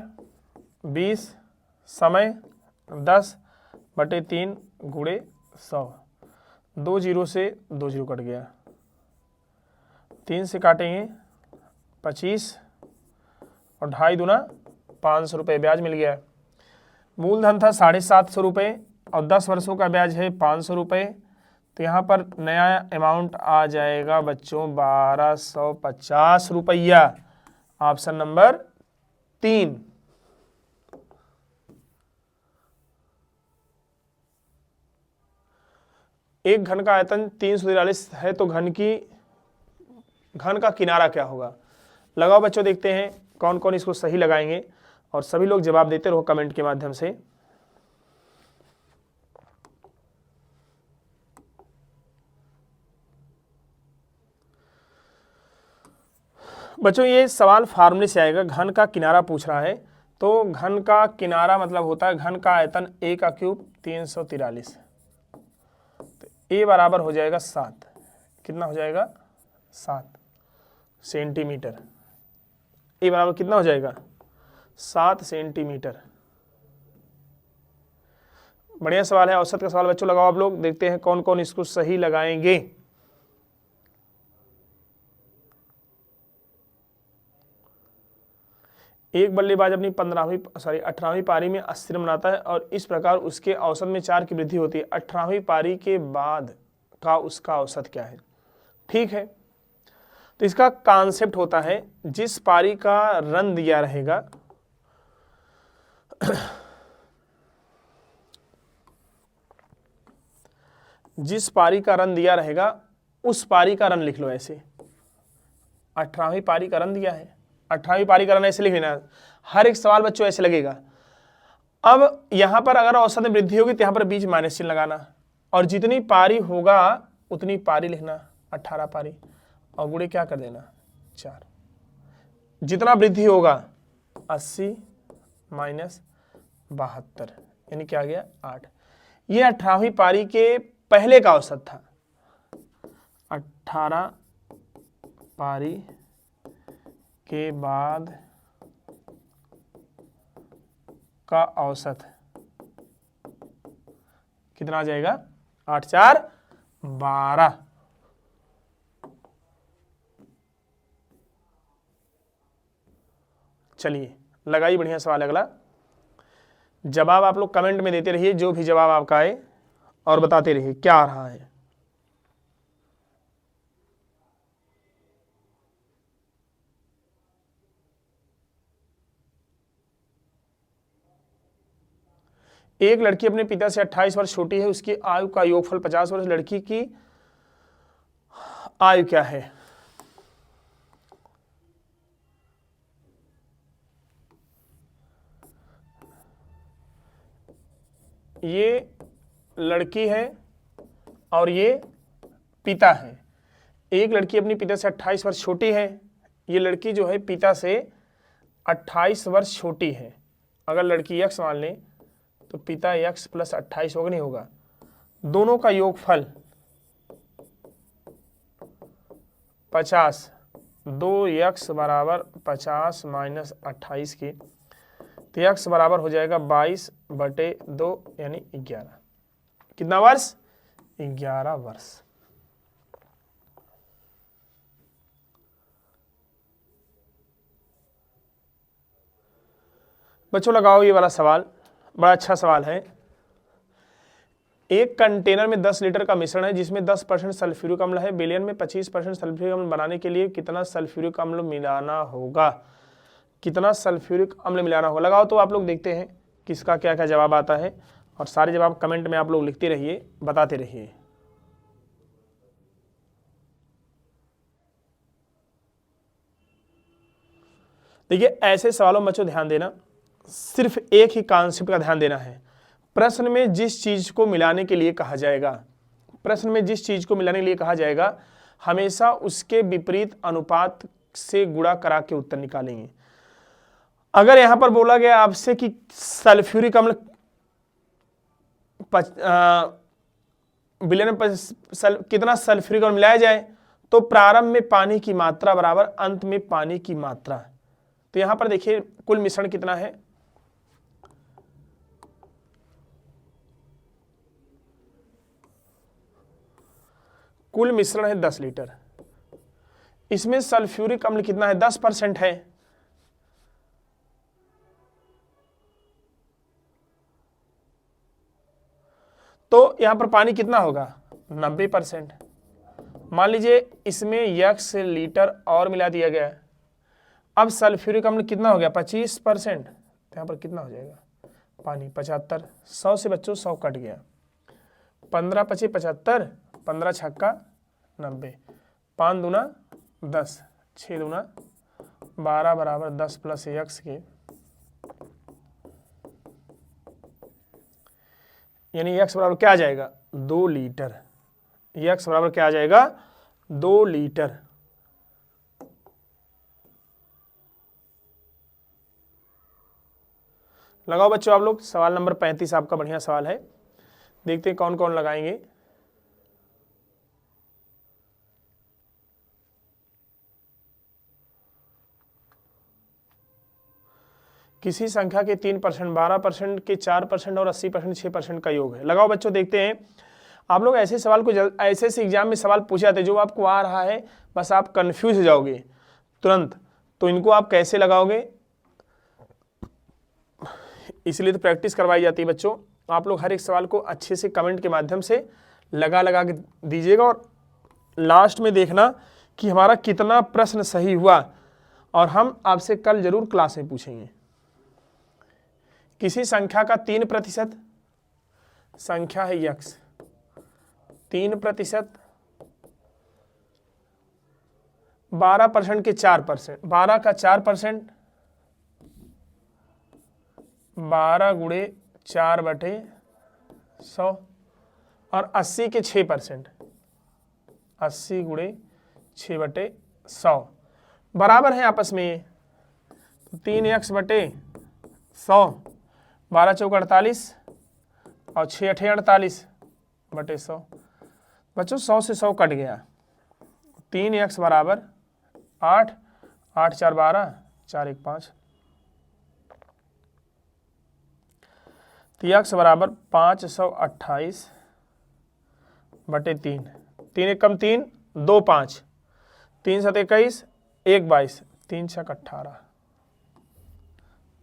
Speaker 1: 20, समय 10/3 गुणे 100, 2 जीरो से 2 जीरो कट गया, 3 से काटेंगे 25 और 2.5 दूना 500 रुपये ब्याज मिल गया। मूलधन था 750 रुपये और 10 वर्षों का ब्याज है 500 रुपये। तो यहाँ पर नया अमाउंट आ जाएगा बच्चों 1250 रुपया। Option number 3। एक घन का आयतन 343 है तो घन का किनारा क्या होगा? लगाओ बच्चों, देखते हैं कौन कौन इसको सही लगाएंगे और सभी लोग जवाब देते रहो कमेंट के माध्यम से। बच्चों ये सवाल फार्मूले से आएगा, घन का किनारा पूछ रहा है। तो घन का किनारा मतलब होता है घन का आयतन a का क्यूब 343। तो a बराबर हो जाएगा 7। कितना हो जाएगा? 7 सेंटीमीटर। a बराबर कितना हो जाएगा? 7 सेंटीमीटर। बढ़िया सवाल है, औसत का सवाल बच्चों लगाओ आप लोग, देखते हैं कौन कौन इसको सही लगाएंगे। एक बल्लेबाज अपनी 18वीं पारी में 80 रन बनाता है और इस प्रकार उसके औसत में 4 की वृद्धि होती है। 18वीं पारी के बाद का उसका औसत क्या है? ठीक है, तो इसका कॉन्सेप्ट होता है जिस पारी का रन दिया रहेगा जिस पारी का रन दिया रहेगा उस पारी का रन लिख लो। ऐसे 18वीं पारी का रन दिया है, 18वीं पारी का रन ऐसे लिख लेना। हर एक सवाल बच्चों ऐसे लगेगा। अब यहां पर अगर औसत में वृद्धि होगी तो यहां पर बीच माइनस चिन्ह लगाना और जितनी पारी होगा उतनी पारी लिखना, 18 पारी, और गुणे क्या कर देना 4। जितना वृद्धि होगा 80 माइनस 72 यानी क्या आ गया 8। ये 18वीं पारी के पहले का औसत था। 18 पारी के बाद का औसत कितना आ जाएगा? 8 4 12। चलिए लगाइए बढ़िया सवाल अगला। जवाब आप लोग कमेंट में देते रहिए, जो भी जवाब आपका आए, और बताते रहिए क्या आ रहा है। एक लड़की अपने पिता से 28 वर्ष छोटी है, उसकी आयु का योगफल 50 वर्ष। लड़की की आयु क्या है? ये लड़की है और ये पिता है। एक लड़की अपनी पिता से 28 वर्ष छोटी है। ये लड़की जो है पिता से 28 वर्ष छोटी है। अगर लड़की x मान लें तो पिता x प्लस 28 होगा, नहीं होगा? दोनों का योगफल 50, 2x बराबर 50 माइनस 28 के, तो x बराबर हो जाएगा 22/2 यानी 11। कितना वर्ष? 11 वर्ष। बच्चों लगाओ ये वाला सवाल, बड़ा अच्छा सवाल है। एक कंटेनर में 10 लीटर का मिश्रण है जिसमें 10% सल्फ्यूरिक अम्ल है। विलयन में 25% सल्फ्यूरिक अम्ल बनाने के लिए कितना सल्फ्यूरिक अम्ल मिलाना होगा? कितना सल्फ्यूरिक अम्ल मिलाना होगा? लगाओ तो आप लोग देखते हैं किसका क्या क्या जवाब आता है, और सारे जवाब कमेंट में आप लोग लिखते रहिए, बताते रहिए। देखिए ऐसे सवालों में बच्चों ध्यान देना, सिर्फ एक ही कॉन्सेप्ट का ध्यान देना है। प्रश्न में जिस चीज को मिलाने के लिए कहा जाएगा, प्रश्न में जिस चीज को मिलाने के लिए कहा जाएगा, हमेशा उसके विपरीत अनुपात से गुणा करा के उत्तर निकालेंगे। अगर यहां पर बोला गया आपसे कि सल्फ्यूरिक अम्ल विलयन में कितना सल्फ्यूरिक अम्ल मिलाया जाए, तो प्रारंभ में पानी की मात्रा बराबर अंत में पानी की मात्रा। तो यहां पर देखिए कुल मिश्रण कितना है? कुल मिश्रण है 10 लीटर, इसमें सल्फ्यूरिक अम्ल कितना है 10% है, तो यहां पर पानी कितना होगा 90%। मान लीजिए इसमें x लीटर और मिला दिया गया है, अब सल्फ्यूरिक अम्ल कितना हो गया 25%, तो यहां पर कितना हो जाएगा पानी 75। 100 से बच्चों 100 कट गया, 15 पचे 75, 15 छक्का 90, 5 दूना 10, 6 दूना 12 बराबर 10 प्लस x के, यानी x बराबर क्या आ जाएगा 2 लीटर। x बराबर क्या आ जाएगा 2 लीटर। लगाओ बच्चों आप लोग, सवाल नंबर 35 आपका बढ़िया सवाल है, देखते हैं कौन कौन लगाएंगे। किसी संख्या के 3%, 12% के 4% और 80% 6% का योग है। लगाओ बच्चों, देखते हैं। आप लोग ऐसे सवाल को ऐसे एग्जाम में सवाल पूछे जाते हैं जो आपको आ रहा है, बस आप कंफ्यूज हो जाओगे तुरंत, तो इनको आप कैसे लगाओगे, इसलिए तो प्रैक्टिस करवाई जाती है बच्चों। आप लोग हर एक सवाल को अच्छे से कमेंट के माध्यम से लगा के दीजिएगा, और लास्ट में देखना कि हमारा कितना प्रश्न सही हुआ, और हम आपसे कल जरूर क्लास में पूछेंगे। किसी संख्या का 3%, संख्या है x, 3%, 12% के 4%, 12 का 4%, 12 गुणे 4/100, और 80 के 6%, 80 गुणे 6/100 बराबर है आपस में 3x/100, 12 चौक 48 और 6 अठे 48/100। बच्चों 100 से 100 कट गया, 3x बराबर 8, 8 4 12, 4 1 5, तो x बराबर 528/3, 3 1 कम 3, 2 5, 3 7 21, 1 22, 3 6 18,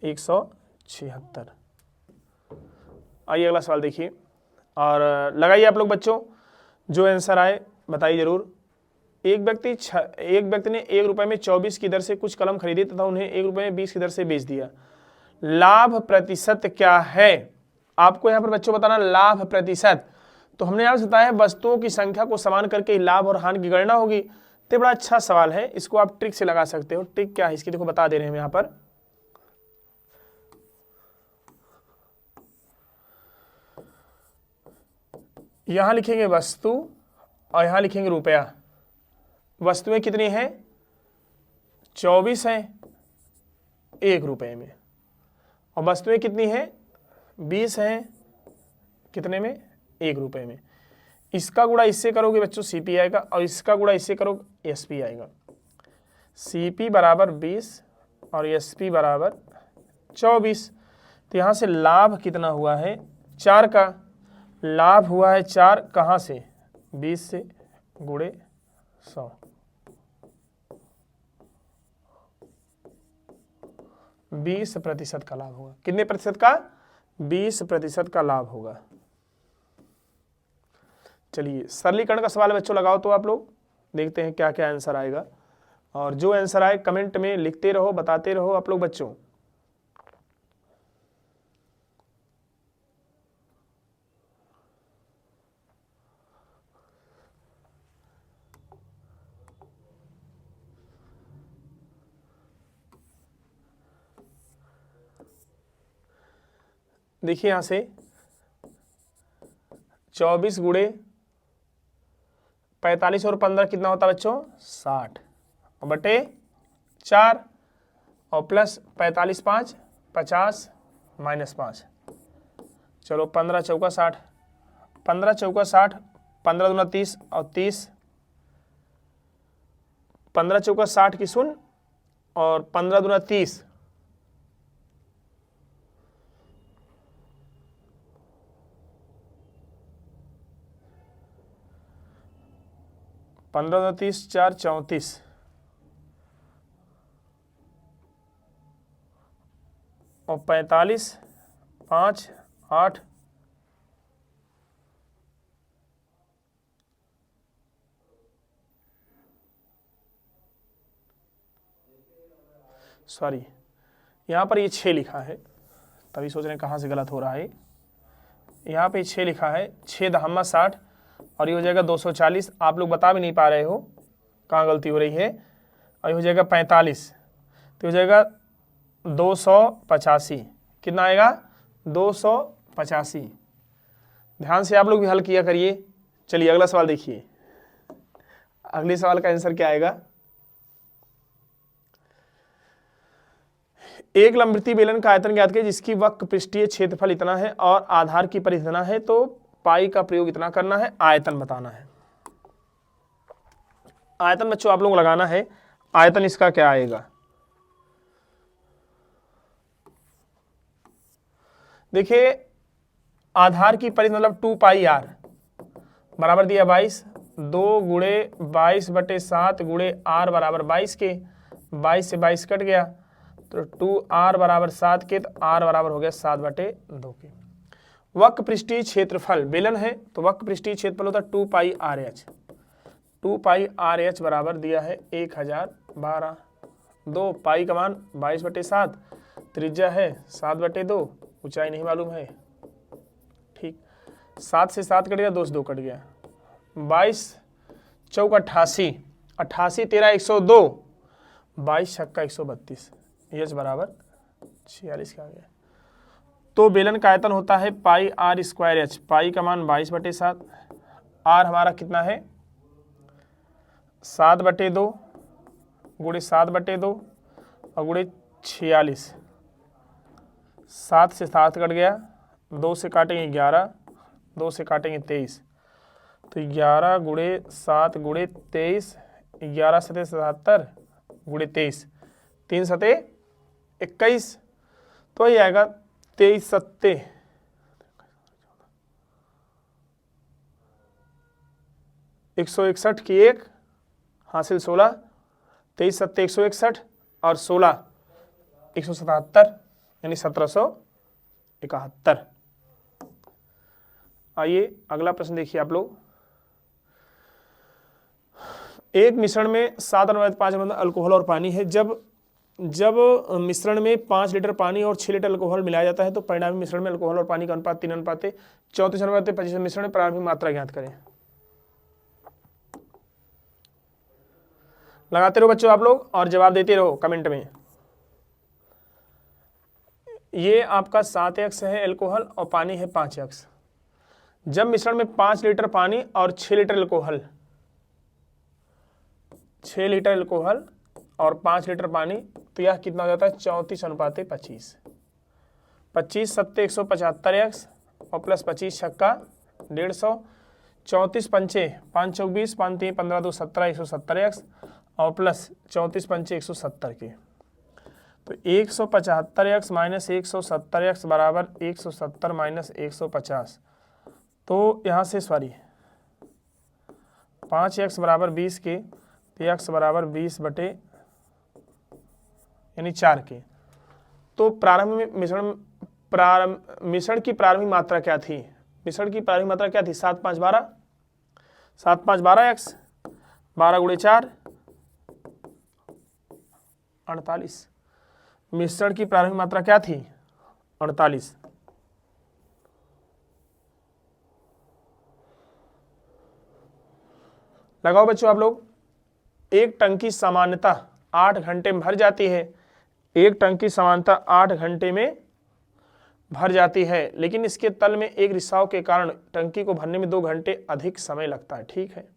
Speaker 1: 176। आइए अगला सवाल देखिए, और लगाइए आप लोग बच्चों, जो आंसर आए बताइए जरूर। एक व्यक्ति ने 1 रुपए में 24 की दर से कुछ कलम खरीदे तथा उन्हें 1 रुपए में 20 की दर से बेच दिया। लाभ प्रतिशत क्या है? आपको यहाँ पर बच्चों बताना लाभ प्रतिशत। तो हमने यहाँ से बताया वस्तुओं की संख्या को समान करके लाभ और हानि की गणना होगी। तो बड़ा अच्छा सवाल है, इसको आप ट्रिक से लगा सकते हो। ट्रिक क्या है इसकी, देखो बता दे रहे हैं यहाँ पर। यहां लिखेंगे वस्तु और यहां लिखेंगे रुपया। वस्तुएं कितनी हैं 24 हैं 1 रुपए में, और वस्तुएं कितनी हैं 20 हैं कितने में 1 रुपए में। इसका गुणा इससे करोगे बच्चों सीपी आएगा, और इसका गुणा इससे करोगे एसपी आएगा। सीपी बराबर 20 और एसपी बराबर 24। तो यहां से लाभ कितना हुआ है 4 का, लाभ हुआ है 4 कहां से 20 से गुणे 100। 20% का लाभ होगा। कितने प्रतिशत का 20% का लाभ होगा। चलिए सरलीकरण का सवाल बच्चों लगाओ तो आप लोग, देखते हैं क्या क्या आंसर आएगा, और जो आंसर आए कमेंट में लिखते रहो, बताते रहो आप लोग बच्चों। देखिए यहां से 24 गुणे 45 और 15 कितना होता है बच्चों 60, और बटे 4 और प्लस 45 5 50 माइनस 5। चलो 15 चौका 60, 15 चौका 60, 15 दूना 30 और 30, 15 चौका 60 की सुन और 15 दूना 30, 15 30 4 34 और 45 5 8 सॉरी यहाँ पर ये 6 लिखा है, तभी सोच रहे हैं कहाँ से गलत हो रहा है। यहाँ पे 6 लिखा है, 6 दहम्मा 60 और ये हो जाएगा 240। आप लोग बता भी नहीं पा रहे हो कहाँ गलती हो रही है। और ये हो जाएगा 45, तो हो जाएगा 285। कितना आएगा? 285। ध्यान से आप लोग भी हल किया करिए। चलिए अगला सवाल देखिए। अगले सवाल का आंसर क्या आएगा? एक लंबवृत्तीय बेलन का आयतन ज्ञात कीजिए जिसकी वक्र पृष्ठीय क्षेत्रफल इतना है और आधार की परिधि इतना है, तो पाई का प्रयोग इतना करना है, आयतन बताना है। आयतन बच्चों आप लोगों को लगाना है। आयतन इसका क्या आएगा? देखिए आधार की परिधि मतलब 2 पाई r बराबर दिया 22, 2 गुणे 22/7 गुणे r बराबर 22 के, 22 से 22 कट गया तो 2r बराबर 7 के, तो r बराबर हो गया 7/2 के। वक्र पृष्ठीय क्षेत्रफल बेलन है तो वक्र पृष्ठीय क्षेत्रफल होता है 2 पाई RH। 2 पाई RH बराबर दिया है 1012। 2 पाई का मान 22/7, त्रिज्या है 7/2, ऊंचाई नहीं मालूम है। ठीक, 7 से 7 कट गया, 2 से 2 कट गया, 22 चौक 88, 88 13 102, 22 छक्का 132, एच बराबर 46 का आ गया। तो बेलन का आयतन होता है पाई r स्क्वायर एच। पाई का मान 22/7, r हमारा कितना है 7/2 गुणे 7/2 और गुणे 46। 7 से 7 कट गया, 2 से काटेंगे 11, 2 से काटेंगे 23, तो 11 गुणे 7 गुणे 23, 11 सते 77 गुणे 23, 3 सते 21, तो ये आएगा 23 सत्ते 161 की 1 हासिल 16, 23 सत्ते 161 और 16 177 यानी 1771। आइए अगला प्रश्न देखिए आप लोग। एक मिश्रण में 7:5 अल्कोहल और पानी है। जब मिश्रण में 5 लीटर पानी और 6 लीटर अल्कोहल मिलाया जाता है तो परिणामी मिश्रण में अल्कोहल और पानी का अनुपात 3:34 मिश्रण में प्रारंभिक मात्रा ज्ञात करें। लगाते रहो बच्चों आप लोग और जवाब देते रहो कमेंट में। ये आपका 7x है अल्कोहल और पानी है 5x। जब मिश्रण में 5 लीटर पानी और 6 लीटर अल्कोहल, 6 लीटर अल्कोहल और 5 लीटर पानी, तो यह कितना हो जाता है 34:25। 25 सत्ते 175x और प्लस 25 छक्का 150, 34 पंचे 5 चौक 20, 5 3 15 2 17 170x और प्लस 34 पंचे 170 के, तो 175x माइनस 170x बराबर 170 माइनस 150। तो यहाँ से सॉरी 5x बराबर 20 के, तो x बराबर 20 बटे यानी 4 के। तो प्रारंभ मिश्रण की प्रारंभिक मात्रा क्या थी? मिश्रण की प्रारंभिक मात्रा क्या थी? 7 5 12, 7 5 12x, 12 गुणे 4 48। मिश्रण की प्रारंभिक मात्रा क्या थी? 48। लगाओ बच्चों आप लोग। एक टंकी सामान्यतः 8 घंटे में भर जाती है। एक टंकी सामान्यतः 8 घंटे में भर जाती है, लेकिन इसके तल में एक रिसाव के कारण टंकी को भरने में 2 घंटे अधिक समय लगता है। ठीक है,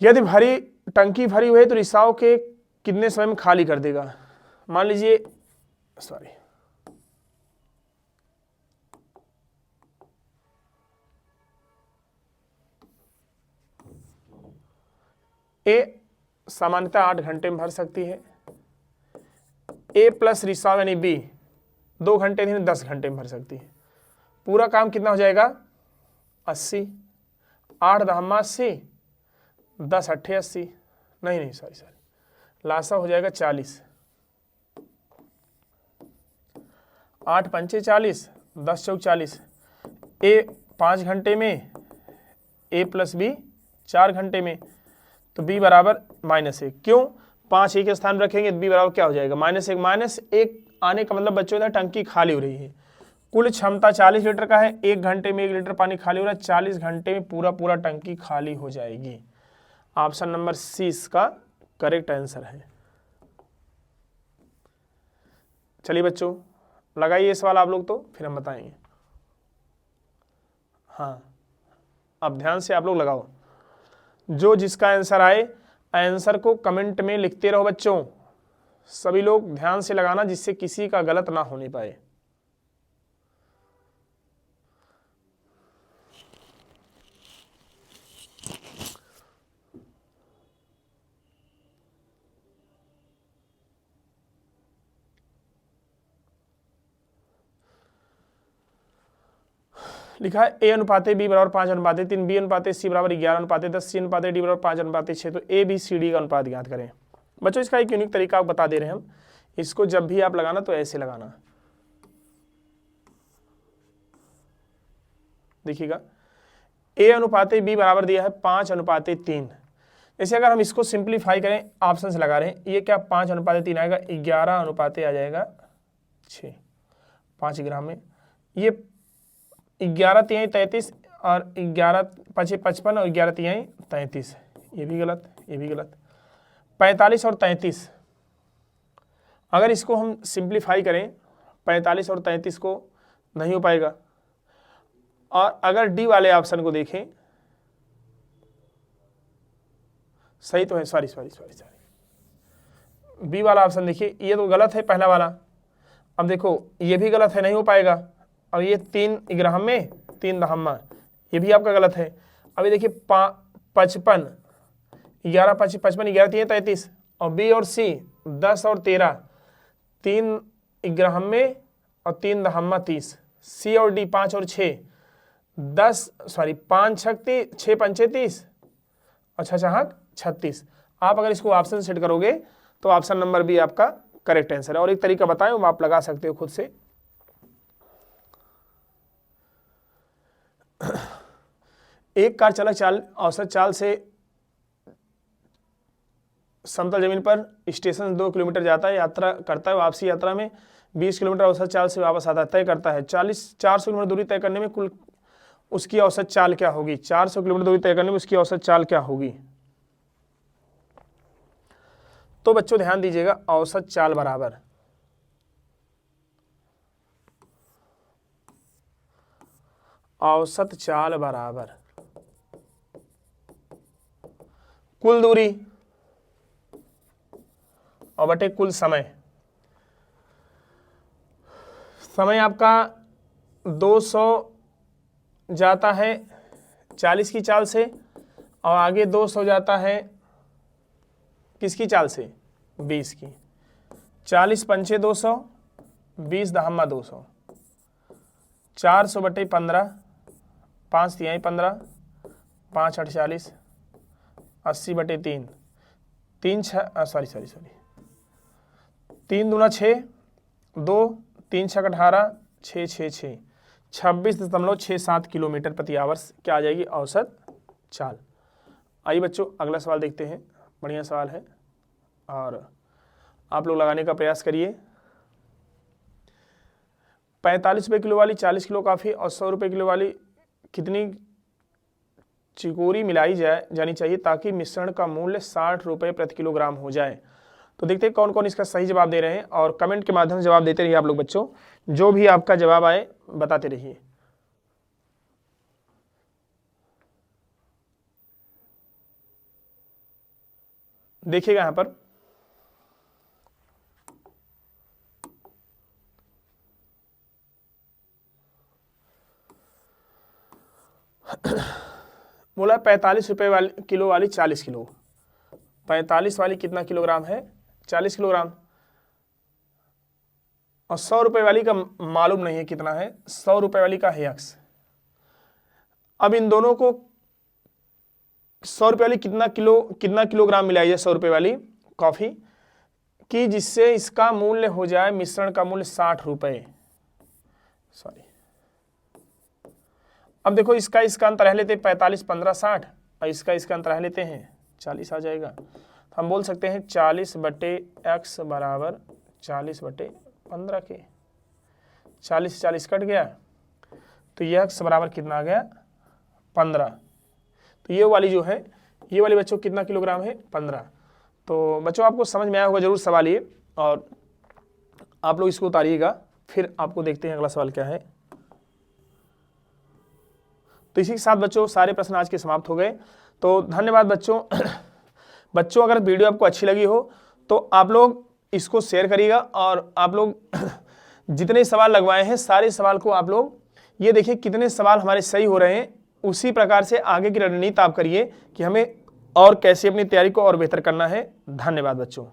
Speaker 1: यदि टंकी भरी हुई है तो रिसाव के कितने समय में खाली कर देगा? मान लीजिए सॉरी ए सामान्यतः 8 घंटे में भर सकती है। ए प्लस रिसाव यानी बी 2 घंटे नहीं 10 घंटे में भर सकती है। पूरा काम कितना हो जाएगा? 80, 8 दहम्मा 80 10 अट्ठे 80, नहीं सॉरी, लासा हो जाएगा 40, 8 पंचे 40, 10 चौक 40, ए 5 घंटे में, ए प्लस बी 4 घंटे में, तो बी बराबर -1। क्यों? 5 एक स्थान रखेंगे तो बी बराबर क्या हो जाएगा? -1। -1 आने का मतलब बच्चों का टंकी खाली हो रही है। कुल क्षमता 40 लीटर का है, 1 घंटे में 1 लीटर पानी खाली हो रहा है, 40 घंटे में पूरा टंकी खाली हो जाएगी। ऑप्शन नंबर सी इसका करेक्ट आंसर है। चलिए बच्चों लगाइए ये सवाल आप लोग, तो फिर हम बताएंगे। हाँ, अब ध्यान से आप लोग लगाओ, जो जिसका आंसर आए आंसर को कमेंट में लिखते रहो बच्चों, सभी लोग ध्यान से लगाना जिससे किसी का गलत ना होने पाए। लिखा है ए अनुपाते बी बराबर 5:3, बी अनुपाते सी बराबर 11:10, सी अनुपाते डी बराबर 5:6। तो ए बी सी डी का अनुपात ज्ञात करें। बच्चों इसका एक यूनिक तरीका आप बता दे रहे हैं हम, इसको जब भी आप लगाना तो ऐसे लगाना। देखिएगा, ए अनुपाते बी बराबर दिया है 5:3। जैसे अगर हम इसको सिंप्लीफाई करें, ऑप्शन से लगा रहे हैं, ये क्या 5:3 आएगा, 11 अनुपाते आ जाएगा 6, 5 ग्राम में। ये 11 तिहाई 33 और 11 5 55 और 11 तिहाई 33, ये भी गलत, ये भी गलत। 45 और 33, अगर इसको हम सिंप्लीफाई करें 45 और 33 को नहीं हो पाएगा। और अगर डी वाले ऑप्शन को देखें, सही तो है, सॉरी, बी वाला ऑप्शन देखिए, ये तो गलत है पहला वाला। अब देखो ये भी गलत है, नहीं हो पाएगा। और ये 3 ग्राम में 3 दहम्मा, ये भी आपका गलत है। अभी देखिए 55, 11 5 55, 11 3 33, और बी और सी 10 और 13, 3 ग्राम में और 3 दहम्मा 30। सी और डी 5 और 6, 5 6 पंचे 30 और 6 36। आप अगर इसको ऑप्शन सेट करोगे तो ऑप्शन नंबर बी आपका करेक्ट आंसर है। और एक तरीका बताएं, वो आप लगा सकते हो खुद से। एक कार चालक औसत चाल से समतल जमीन पर स्टेशन 2 किलोमीटर जाता है, यात्रा करता है, वापसी यात्रा में 20 किलोमीटर औसत चाल से वापस आता है, तय करता है। 400 किलोमीटर दूरी तय करने में कुल उसकी औसत चाल क्या होगी? 400 किलोमीटर दूरी तय करने में उसकी औसत चाल क्या होगी? तो बच्चों ध्यान दीजिएगा, औसत चाल बराबर औसत चाल बराबर कुल दूरी और बटे कुल समय। समय आपका 200 जाता है 40 की चाल से, और आगे 200 जाता है किसकी चाल से? 20 की। 40 पंचे 200, 20 दहम्मा 200, 400 बटे 15, 5 तिहाई 15, 5 8 40, 80 बटे 3, 3 दूना 6, 2 3 6 18, 6 6 6, 26.67 किलोमीटर प्रति आवर्स क्या आ जाएगी? औसत चाल। आइए बच्चों अगला सवाल देखते हैं, बढ़िया सवाल है और आप लोग लगाने का प्रयास करिए। 45 रुपये किलो वाली 40 किलो काफ़ी और 100 रुपये किलो वाली कितनी चिकोरी मिलाई जानी चाहिए ताकि मिश्रण का मूल्य 60 रुपये प्रति किलोग्राम हो जाए? तो देखते हैं कौन कौन इसका सही जवाब दे रहे हैं, और कमेंट के माध्यम से जवाब देते रहिए आप लोग बच्चों, जो भी आपका जवाब आए बताते रहिए। देखिएगा यहां पर बोला 45 रुपये वाली किलो वाली 40 किलो, 45 वाली कितना किलोग्राम है? 40 किलोग्राम। और 100 रुपये वाली का मालूम नहीं है कितना है, 100 रुपये वाली का है x। अब इन दोनों को 100 रुपये वाली कितना किलोग्राम मिलाई है 100 रुपये वाली कॉफ़ी कि जिससे इसका मूल्य हो जाए, मिश्रण का मूल्य 60 रुपये, सॉरी। अब देखो इसका अंतर रह लेते 45, 15, 60 और इसका अंतर रह लेते हैं 40 आ जाएगा। तो हम बोल सकते हैं 40/x बराबर 40/15 के। 40 से 40 कट गया तो ये x बराबर कितना आ गया 15। तो ये वाली जो है, ये वाली बच्चों कितना किलोग्राम है 15। तो बच्चों आपको समझ में आया होगा जरूर सवाल ये, और आप लोग इसको उतारिएगा, फिर आपको देखते हैं अगला सवाल क्या है। तो इसी के साथ बच्चों सारे प्रश्न आज के समाप्त हो गए। तो धन्यवाद बच्चों। बच्चों अगर वीडियो आपको अच्छी लगी हो तो आप लोग इसको शेयर करिएगा, और आप लोग जितने सवाल लगवाए हैं सारे सवाल को आप लोग ये देखिए कितने सवाल हमारे सही हो रहे हैं, उसी प्रकार से आगे की रणनीति आप करिए कि हमें और कैसे अपनी तैयारी को और बेहतर करना है। धन्यवाद बच्चों।